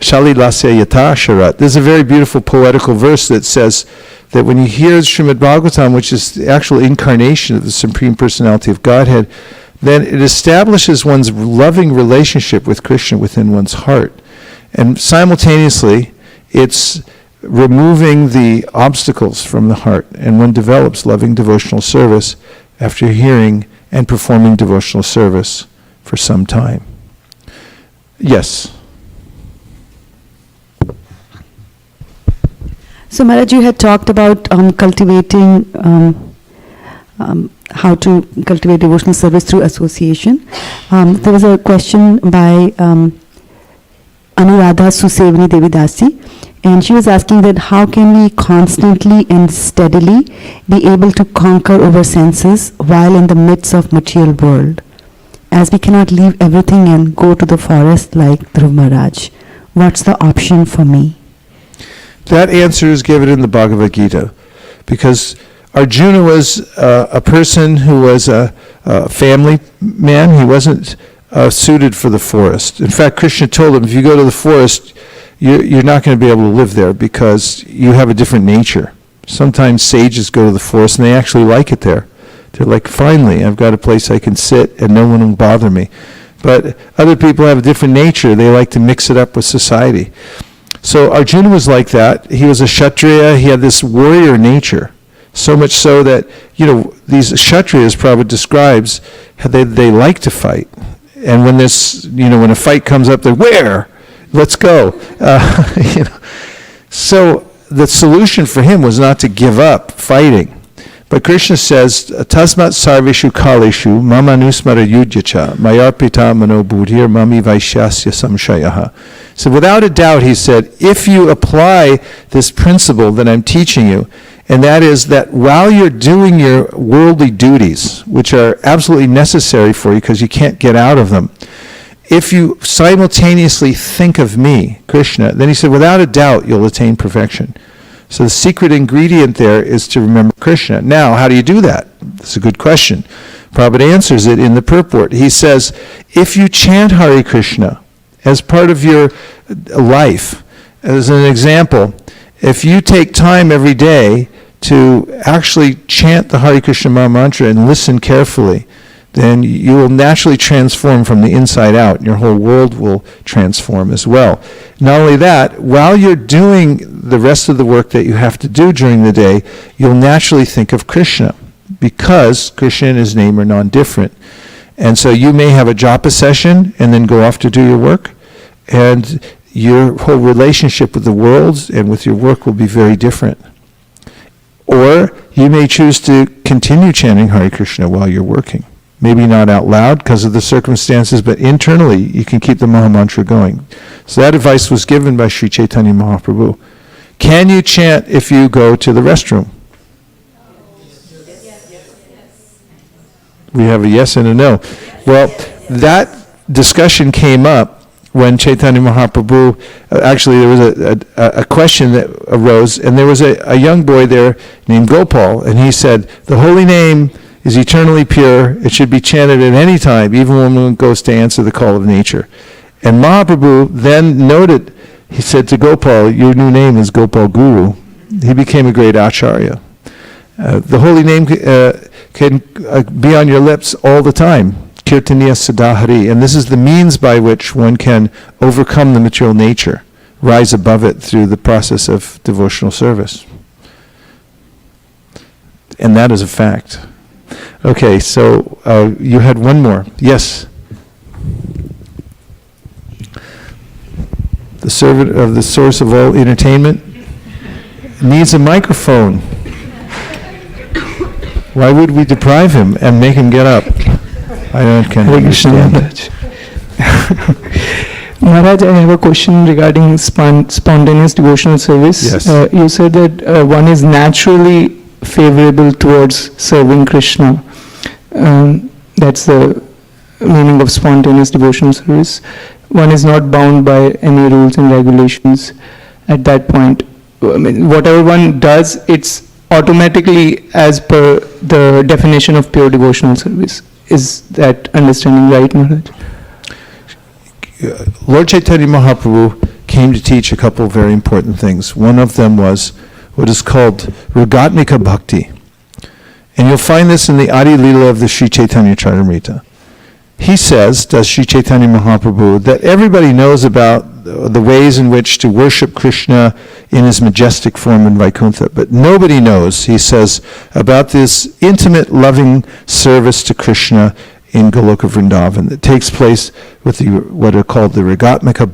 Speaker 1: shalilasya yatasharat. This is a very beautiful poetical verse that says that when you hear Srimad Bhagavatam, which is the actual incarnation of the Supreme Personality of Godhead, then it establishes one's loving relationship with Krishna within one's heart. And simultaneously, it's removing the obstacles from the heart. And one develops loving devotional service after hearing and performing devotional service for some time. Yes?
Speaker 3: So Maharaj, you had talked about cultivating, how to cultivate devotional service through association. There was a question by Anuradha Susevani Devidasi, and she was asking that how can we constantly and steadily be able to conquer over senses while in the midst of material world, as we cannot leave everything and go to the forest like Dhruv Maharaj. What's the option for me?
Speaker 1: That answer is given in the Bhagavad Gita, because Arjuna was a person who was a family man. He wasn't suited for the forest. In fact, Krishna told him, if you go to the forest, you're not going to be able to live there because you have a different nature. Sometimes sages go to the forest and they actually like it there. They're like, finally, I've got a place I can sit and no one will bother me. But other people have a different nature. They like to mix it up with society. So Arjuna was like that. He was a Kshatriya. He had this warrior nature. So much so that, these Kshatriyas, Prabhupada describes, how they like to fight. And when when a fight comes up, they're, where? Let's go. So the solution for him was not to give up fighting. But Krishna says, Tasmat sarveshu kaleshu mamanusmara yudyacha mayarpita mano buddhir mami vaishyasya samshayaha. So without a doubt, he said, if you apply this principle that I'm teaching you, and that is that while you're doing your worldly duties, which are absolutely necessary for you because you can't get out of them, if you simultaneously think of me, Krishna, then he said, without a doubt, you'll attain perfection. So the secret ingredient there is to remember Krishna. Now, how do you do that? That's a good question. Prabhupada answers it in the purport. He says, if you chant Hare Krishna as part of your life, as an example, if you take time every day to actually chant the Hare Krishna Maha Mantra and listen carefully, then you will naturally transform from the inside out. Your whole world will transform as well. Not only that, while you're doing the rest of the work that you have to do during the day, you'll naturally think of Krishna, because Krishna and his name are non-different. And so you may have a japa session and then go off to do your work, and your whole relationship with the world and with your work will be very different. Or you may choose to continue chanting Hare Krishna while you're working. Maybe not out loud because of the circumstances, but internally you can keep the Maha Mantra going. So that advice was given by Sri Chaitanya Mahaprabhu. Can you chant if you go to the restroom? We have a yes and a no. Well, that discussion came up when Chaitanya Mahaprabhu, actually there was a question that arose, and there was a young boy there named Gopal, and he said, the holy name is eternally pure. It should be chanted at any time, even when one goes to answer the call of nature. And Mahaprabhu then noted, he said to Gopal, your new name is Gopal Guru. He became a great acharya. The holy name can be on your lips all the time. Kirtaniya Sadahari. And this is the means by which one can overcome the material nature, rise above it through the process of devotional service. And that is a fact. Okay, so you had one more. Yes? The servant of the source of all entertainment needs a microphone. Why would we deprive him and make him get up? I don't can
Speaker 5: Hare Krishna,
Speaker 1: understand.
Speaker 5: Maharaj. Maharaj, I have a question regarding spontaneous devotional service.
Speaker 1: Yes.
Speaker 5: You said that one is naturally favorable towards serving Krishna. That's the meaning of spontaneous devotional service. One is not bound by any rules and regulations at that point. I mean, whatever one does, it's automatically as per the definition of pure devotional service. Is that understanding right, Maharaj?
Speaker 1: Lord Chaitanya Mahaprabhu came to teach a couple of very important things. One of them was what is called Ragatmika Bhakti. And you'll find this in the Adi Leela of the Sri Chaitanya Charitamrita. He says, does Sri Chaitanya Mahaprabhu, that everybody knows about the ways in which to worship Krishna in his majestic form in Vaikuntha, but nobody knows, he says, about this intimate, loving service to Krishna in Goloka Vrindavan that takes place with what are called the Ragatmika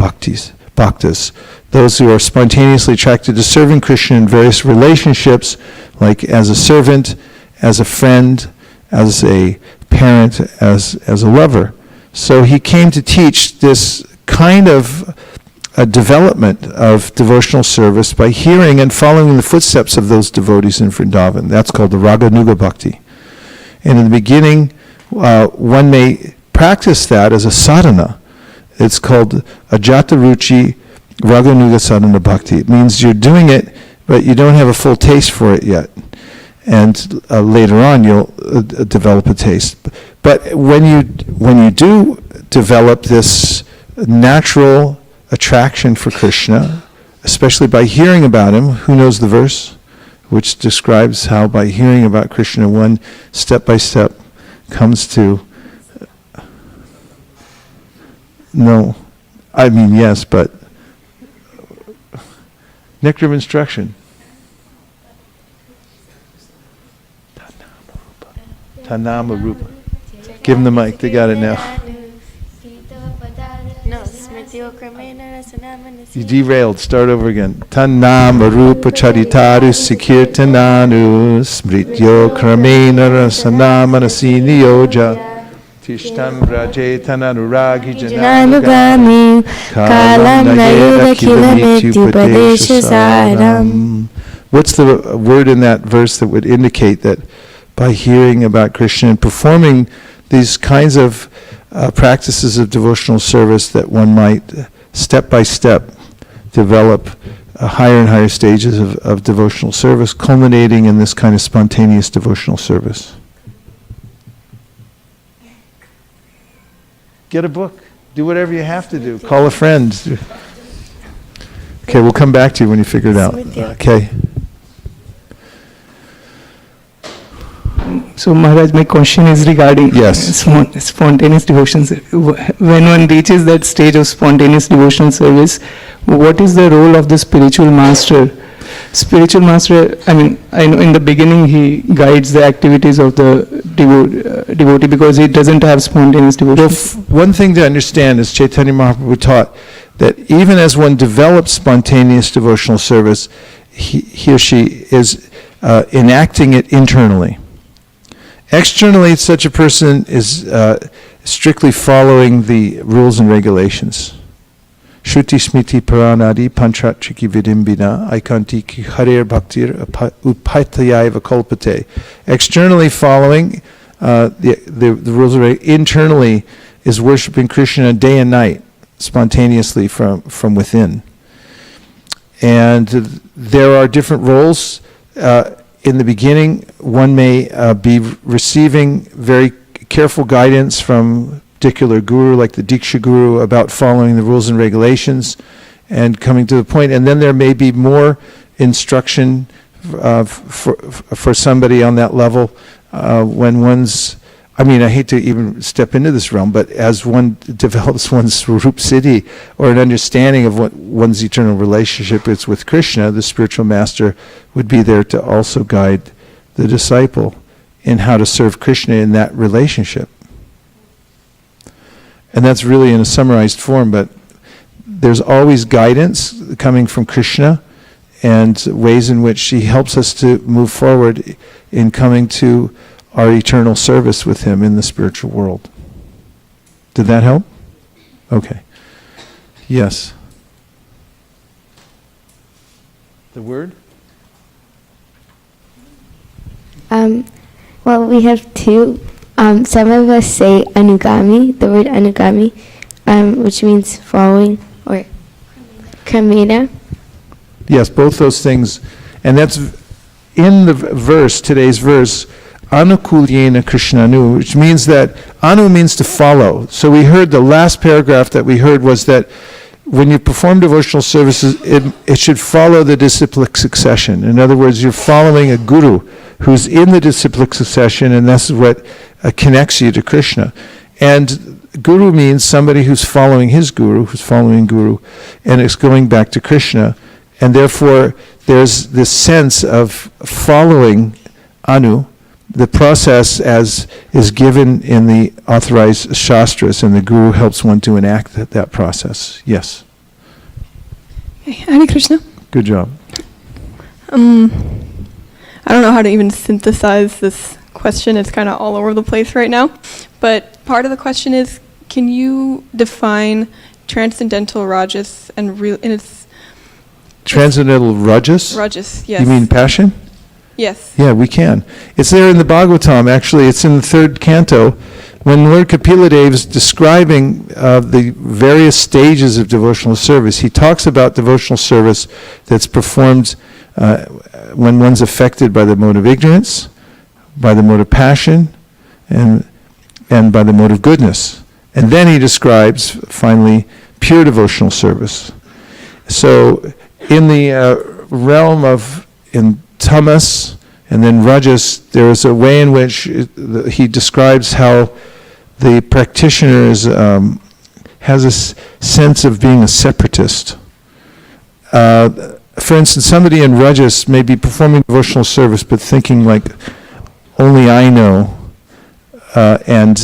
Speaker 1: Bhaktas, those who are spontaneously attracted to serving Krishna in various relationships, like as a servant, as a friend, as a parent, as a lover. So he came to teach this kind of a development of devotional service by hearing and following the footsteps of those devotees in Vrindavan. That's called the Raganuga Bhakti. And in the beginning, one may practice that as a sadhana. It's called Ajata Ruchi Raganuga Sadhana Bhakti. It means you're doing it, but you don't have a full taste for it yet. And later on you'll develop a taste. But when you do develop this natural attraction for Krishna, especially by hearing about him, who knows the verse, which describes how by hearing about Krishna one step by step comes to, no, I mean yes, but nectar of instruction. Tanama Rupa. Give them the mic, they got it now. You derailed, start over again. Tanama Rupa Charitaru Sikirtananu Smrityo Kramena Rasanamana Niyoja Tishtam Raje Tananuragi Jananugami Kalam Nayuga Kilamitu Padeshasaram. What's the word in that verse that would indicate that by hearing about Krishna and performing these kinds of practices of devotional service that one might step by step develop higher and higher stages of devotional service, culminating in this kind of spontaneous devotional service? Get a book. Do whatever you have to do. Call a friend. Okay, we'll come back to you when you figure it out. Okay.
Speaker 5: So Maharaj, my question is regarding spontaneous devotion. When one reaches that stage of spontaneous devotional service, what is the role of the spiritual master? Spiritual master, I mean, I know in the beginning he guides the activities of the devotee because he doesn't have spontaneous devotion.
Speaker 1: Well, one thing to understand is Chaitanya Mahaprabhu taught that even as one develops spontaneous devotional service, he or she is enacting it internally. Externally, such a person is strictly following the rules and regulations. Shruti smiti paranadi panchat chiki vidimbina aikanti ki harer bhaktir upaytayaiva kolpate. Externally following the rules and regulations, internally is worshiping Krishna day and night, spontaneously from within. And there are different roles. In the beginning, one may be receiving very careful guidance from a particular guru, like the Diksha guru, about following the rules and regulations and coming to the point. And then there may be more instruction for somebody on that level when one's, I mean, I hate to even step into this realm, but as one develops one's Swarup Siddhi or an understanding of what one's eternal relationship is with Krishna, the spiritual master would be there to also guide the disciple in how to serve Krishna in that relationship. And that's really in a summarized form, but there's always guidance coming from Krishna, and ways in which he helps us to move forward in coming to our eternal service with him in the spiritual world. Did that help? Okay. Yes. The word?
Speaker 12: Well, we have two. Some of us say anugami, the word anugami, which means following, or kramena.
Speaker 1: Yes, both those things. And that's in the verse, today's verse, anukulyena krishnanu, which means that anu means to follow. So we heard the last paragraph that we heard was that when you perform devotional services, it should follow the disciplic succession. In other words, you're following a guru who's in the disciplic succession, and that's what connects you to Krishna. And guru means somebody who's following his guru, who's following guru, and it's going back to Krishna. And therefore, there's this sense of following anu, the process as is given in the authorized shastras, and the guru helps one to enact that process. Yes.
Speaker 13: Hare Krishna.
Speaker 1: Good job.
Speaker 13: I don't know how to even synthesize this question. It's kind of all over the place right now. But part of the question is, can you define transcendental rajas and its
Speaker 1: Transcendental rajas?
Speaker 13: rajas? Yes.
Speaker 1: You mean passion?
Speaker 13: Yes.
Speaker 1: Yeah, we can. It's there in the Bhagavatam, actually. It's in the 3rd canto. When Lord Kapila is describing the various stages of devotional service, he talks about devotional service that's performed when one's affected by the mode of ignorance, by the mode of passion, and by the mode of goodness. And then he describes, finally, pure devotional service. So in the realm of in tamas and then rajas, there is a way in which he describes how the practitioner has a sense of being a separatist. For instance, somebody in rajas may be performing devotional service but thinking like, only I know, and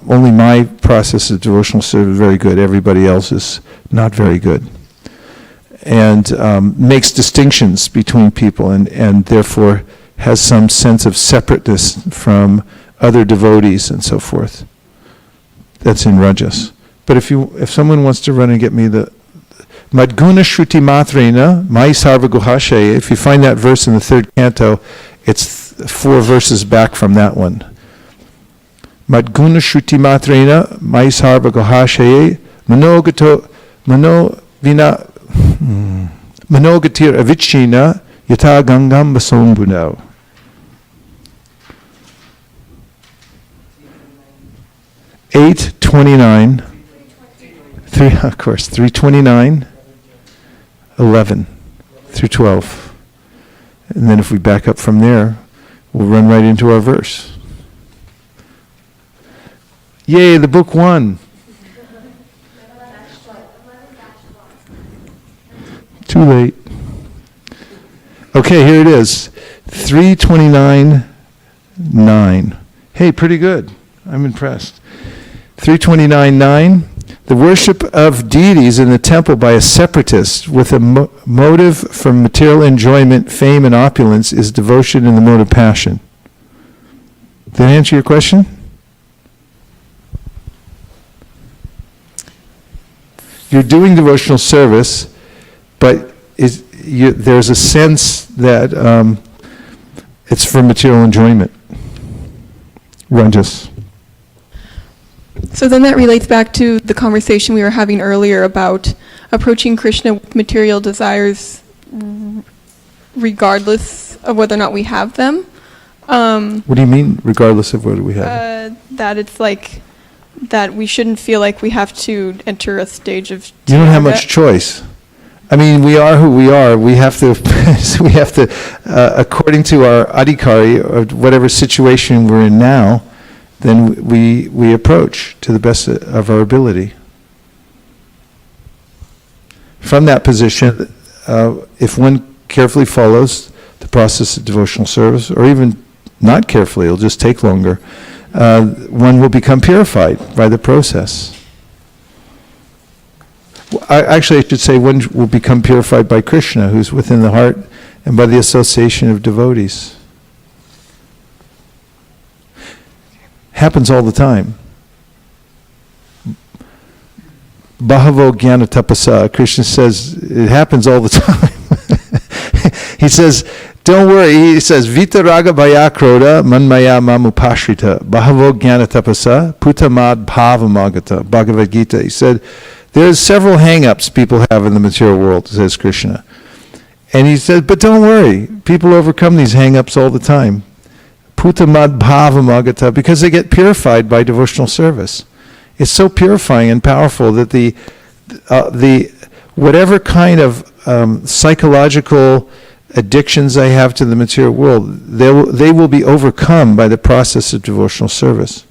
Speaker 1: only my process of devotional service is very good, everybody else is not very good. And makes distinctions between people and therefore has some sense of separateness from other devotees and so forth. That's in rajas. But if someone wants to run and get me the Madguna Shruti Matrena, Mai Sarva Guhashe, if you find that verse in the 3rd canto, it's 4 verses back from that one. Madguna Shruti Matrena, Mai Sarva Guhashe, Manogatir Avichina, Yata Gangam Basombunau. $8.29, of course, 329, 11 through 12. And then if we back up from there, we'll run right into our verse. Yay, the book won. Too late. Okay, here it is. 329:9. Hey, pretty good. I'm impressed. 329:9. The worship of deities in the temple by a separatist with a motive for material enjoyment, fame, and opulence is devotion in the mode of passion. Did that answer your question? You're doing devotional service, but there's a sense that it's for material enjoyment. Rajas.
Speaker 13: So then that relates back to the conversation we were having earlier about approaching Krishna with material desires regardless of whether or not we have them.
Speaker 1: What do you mean, regardless of whether we have them?
Speaker 13: That it's like that we shouldn't feel like we have to enter a stage of...
Speaker 1: You don't have much choice. I mean, we are who we are. We have to, according to our adhikari, or whatever situation we're in now, then we approach to the best of our ability. From that position, if one carefully follows the process of devotional service, or even not carefully, it'll just take longer, one will become purified by the process. Actually, I should say one will become purified by Krishna, who's within the heart, and by the association of devotees. Happens all the time. Bahavo Jnana Tapasa, Krishna says, it happens all the time. He says, don't worry, he says, Vitaraga Bhayakroda Manmaya Mamupashrita Bahavo Jnana Tapasa Putamad Bhavamagata, Bhagavad Gita. He said, there's several hang-ups people have in the material world, says Krishna. And he said, but don't worry, people overcome these hang-ups all the time. Putamad Bhavamagata, because they get purified by devotional service. It's so purifying and powerful that the whatever kind of psychological addictions I have to the material world, they will be overcome by the process of devotional service.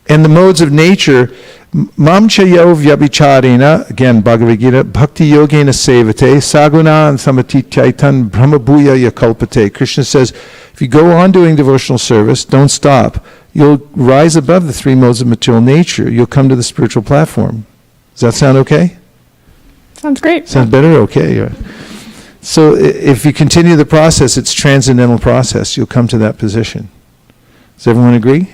Speaker 1: And the modes of nature, mam chayo vyabhicharena, again Bhagavad Gita, bhakti yogena sevate, saguna and samatitaitan brahmabhuya yakalpate. Krishna says, if you go on doing devotional service, don't stop. You'll rise above the three modes of material nature. You'll come to the spiritual platform. Does that sound okay?
Speaker 13: Sounds great.
Speaker 1: Sounds better? Okay. Yeah. So if you continue the process, it's transcendental process. You'll come to that position. Does everyone agree?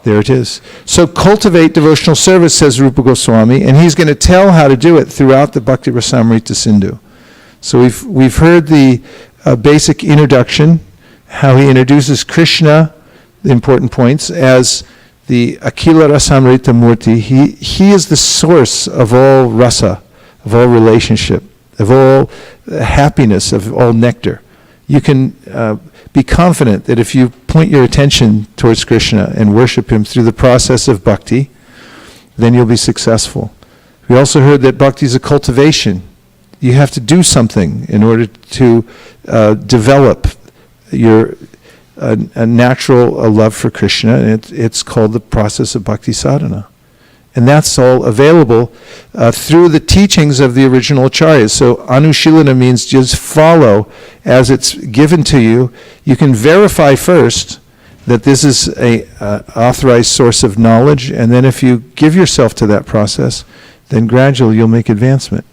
Speaker 1: There it is. So cultivate devotional service, says Rupa Goswami, and he's going to tell how to do it throughout the Bhakti Rasamrita Sindhu. So we've heard the basic introduction, how he introduces Krishna, the important points, as the Akila Rasamrita Murti. He is the source of all rasa, of all relationship, of all happiness, of all nectar. You can be confident that if you point your attention towards Krishna and worship him through the process of bhakti, then you'll be successful. We also heard that bhakti is a cultivation. You have to do something in order to develop your a natural love for Krishna, and it's called the process of bhakti sadhana. And that's all available through the teachings of the original acharyas. So anushilana means just follow as it's given to you. You can verify first that this is a authorized source of knowledge, and then if you give yourself to that process, then gradually you'll make advancement.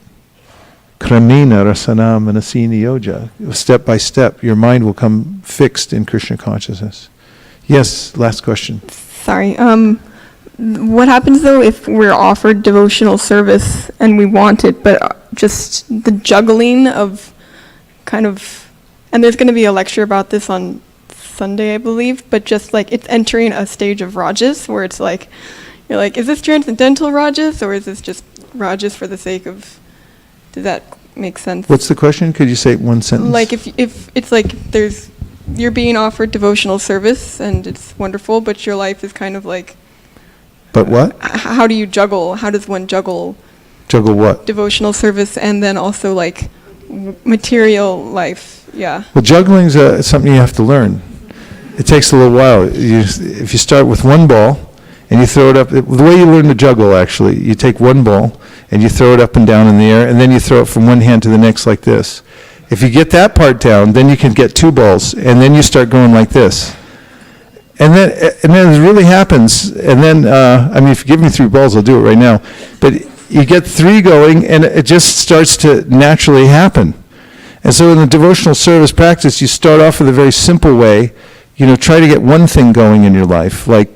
Speaker 1: Kramena rasana manasini yoja. Step by step, your mind will come fixed in Krishna consciousness. Yes, last question.
Speaker 13: Sorry. What happens though if we're offered devotional service and we want it, but just the juggling of kind of, and there's going to be a lecture about this on Sunday, I believe, but just like it's entering a stage of rajas where it's like, you're like, is this transcendental rajas or is this just rajas for the sake of, does that make sense?
Speaker 1: What's the question? Could you say it in one sentence?
Speaker 13: Like if it's like you're being offered devotional service and it's wonderful, but your life is kind of like,
Speaker 1: but what?
Speaker 13: How do you juggle? How does one juggle?
Speaker 1: Juggle what?
Speaker 13: Devotional service and then also like material life. Yeah.
Speaker 1: Well, juggling is something you have to learn. It takes a little while. If you start with one ball and you throw it up, the way you learn to juggle actually, you take one ball and you throw it up and down in the air, and then you throw it from one hand to the next like this. If you get that part down, then you can get two balls, and then you start going like this. And then it really happens. And then, I mean, if you give me three balls, I'll do it right now. But you get three going, and it just starts to naturally happen. And so in the devotional service practice, you start off with a very simple way. Try to get one thing going in your life, like,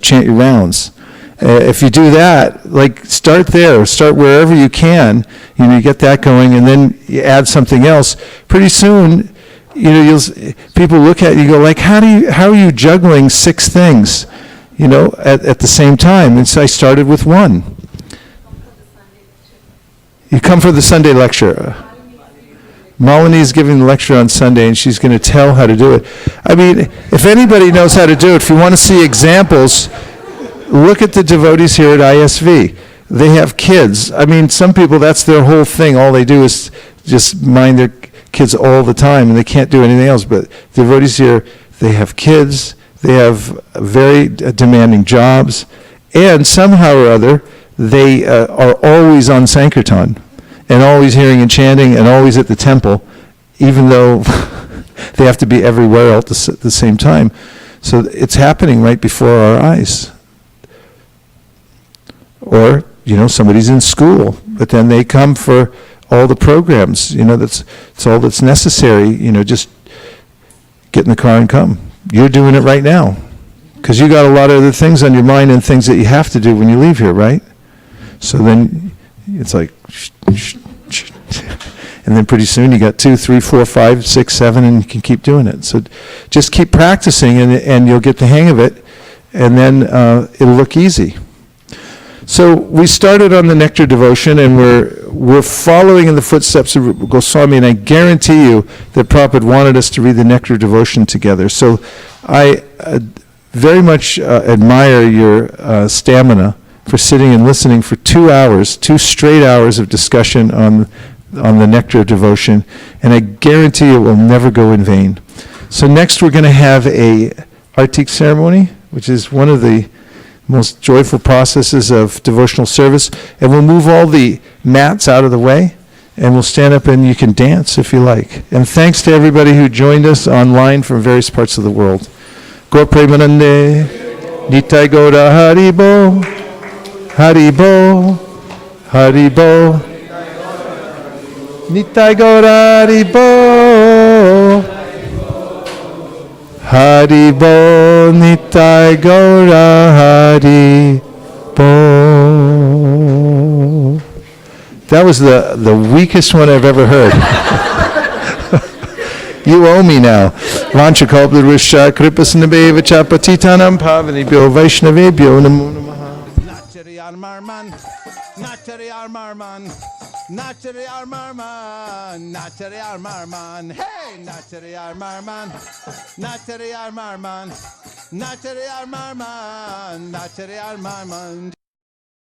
Speaker 1: chant your rounds. If you do that, like, start there. Start wherever you can. You get that going, and then you add something else. Pretty soon, people look at you and go like, how are you juggling 6 things, at the same time? And so I started with one. You come for the Sunday lecture. Malini is giving the lecture on Sunday, and she's going to tell how to do it. I mean, if anybody knows how to do it, if you want to see examples, look at the devotees here at ISV. They have kids. I mean, some people, that's their whole thing. All they do is just mind their kids all the time, and they can't do anything else. But the devotees here, they have kids, they have very demanding jobs, and somehow or other, they are always on Sankirtan, and always hearing and chanting, and always at the temple, even though they have to be everywhere else at the same time. So it's happening right before our eyes. Or, somebody's in school, but then they come for all the programs, that's all that's necessary, just get in the car and come. You're doing it right now, because you got a lot of other things on your mind and things that you have to do when you leave here, right? So then it's like, and then pretty soon you got 2, 3, 4, 5, 6, 7, and you can keep doing it. So just keep practicing, and you'll get the hang of it, and then it'll look easy. So we started on the nectar devotion, and we're following in the footsteps of Goswami, and I guarantee you that Prabhupada wanted us to read the nectar devotion together. So I very much admire your stamina for sitting and listening for 2 hours, 2 straight hours of discussion on the nectar devotion, and I guarantee it will never go in vain. So next we're going to have a Artik ceremony, which is one of the most joyful processes of devotional service, and we'll move all the mats out of the way, and we'll stand up and you can dance if you like. And thanks to everybody who joined us online from various parts of the world. Gaur Premanande, Nitai Gaura Haribo, Haribo, Haribo, Nitai Gaura Haribo, Haribo, Nitai Gaura Haribo. That was the weakest one I've ever heard. You owe me now. Vanchakalpatarusha kripasnabheva chapatitanam pavanibhyo vaishnavebhyo namo namaha.
Speaker 14: Nachariyar marman, nachariyar marman, nachariyar marman, nachariyar marman, hey, nachariyar marman, nachariyar marman, nachariyar marman, nachariyar marman.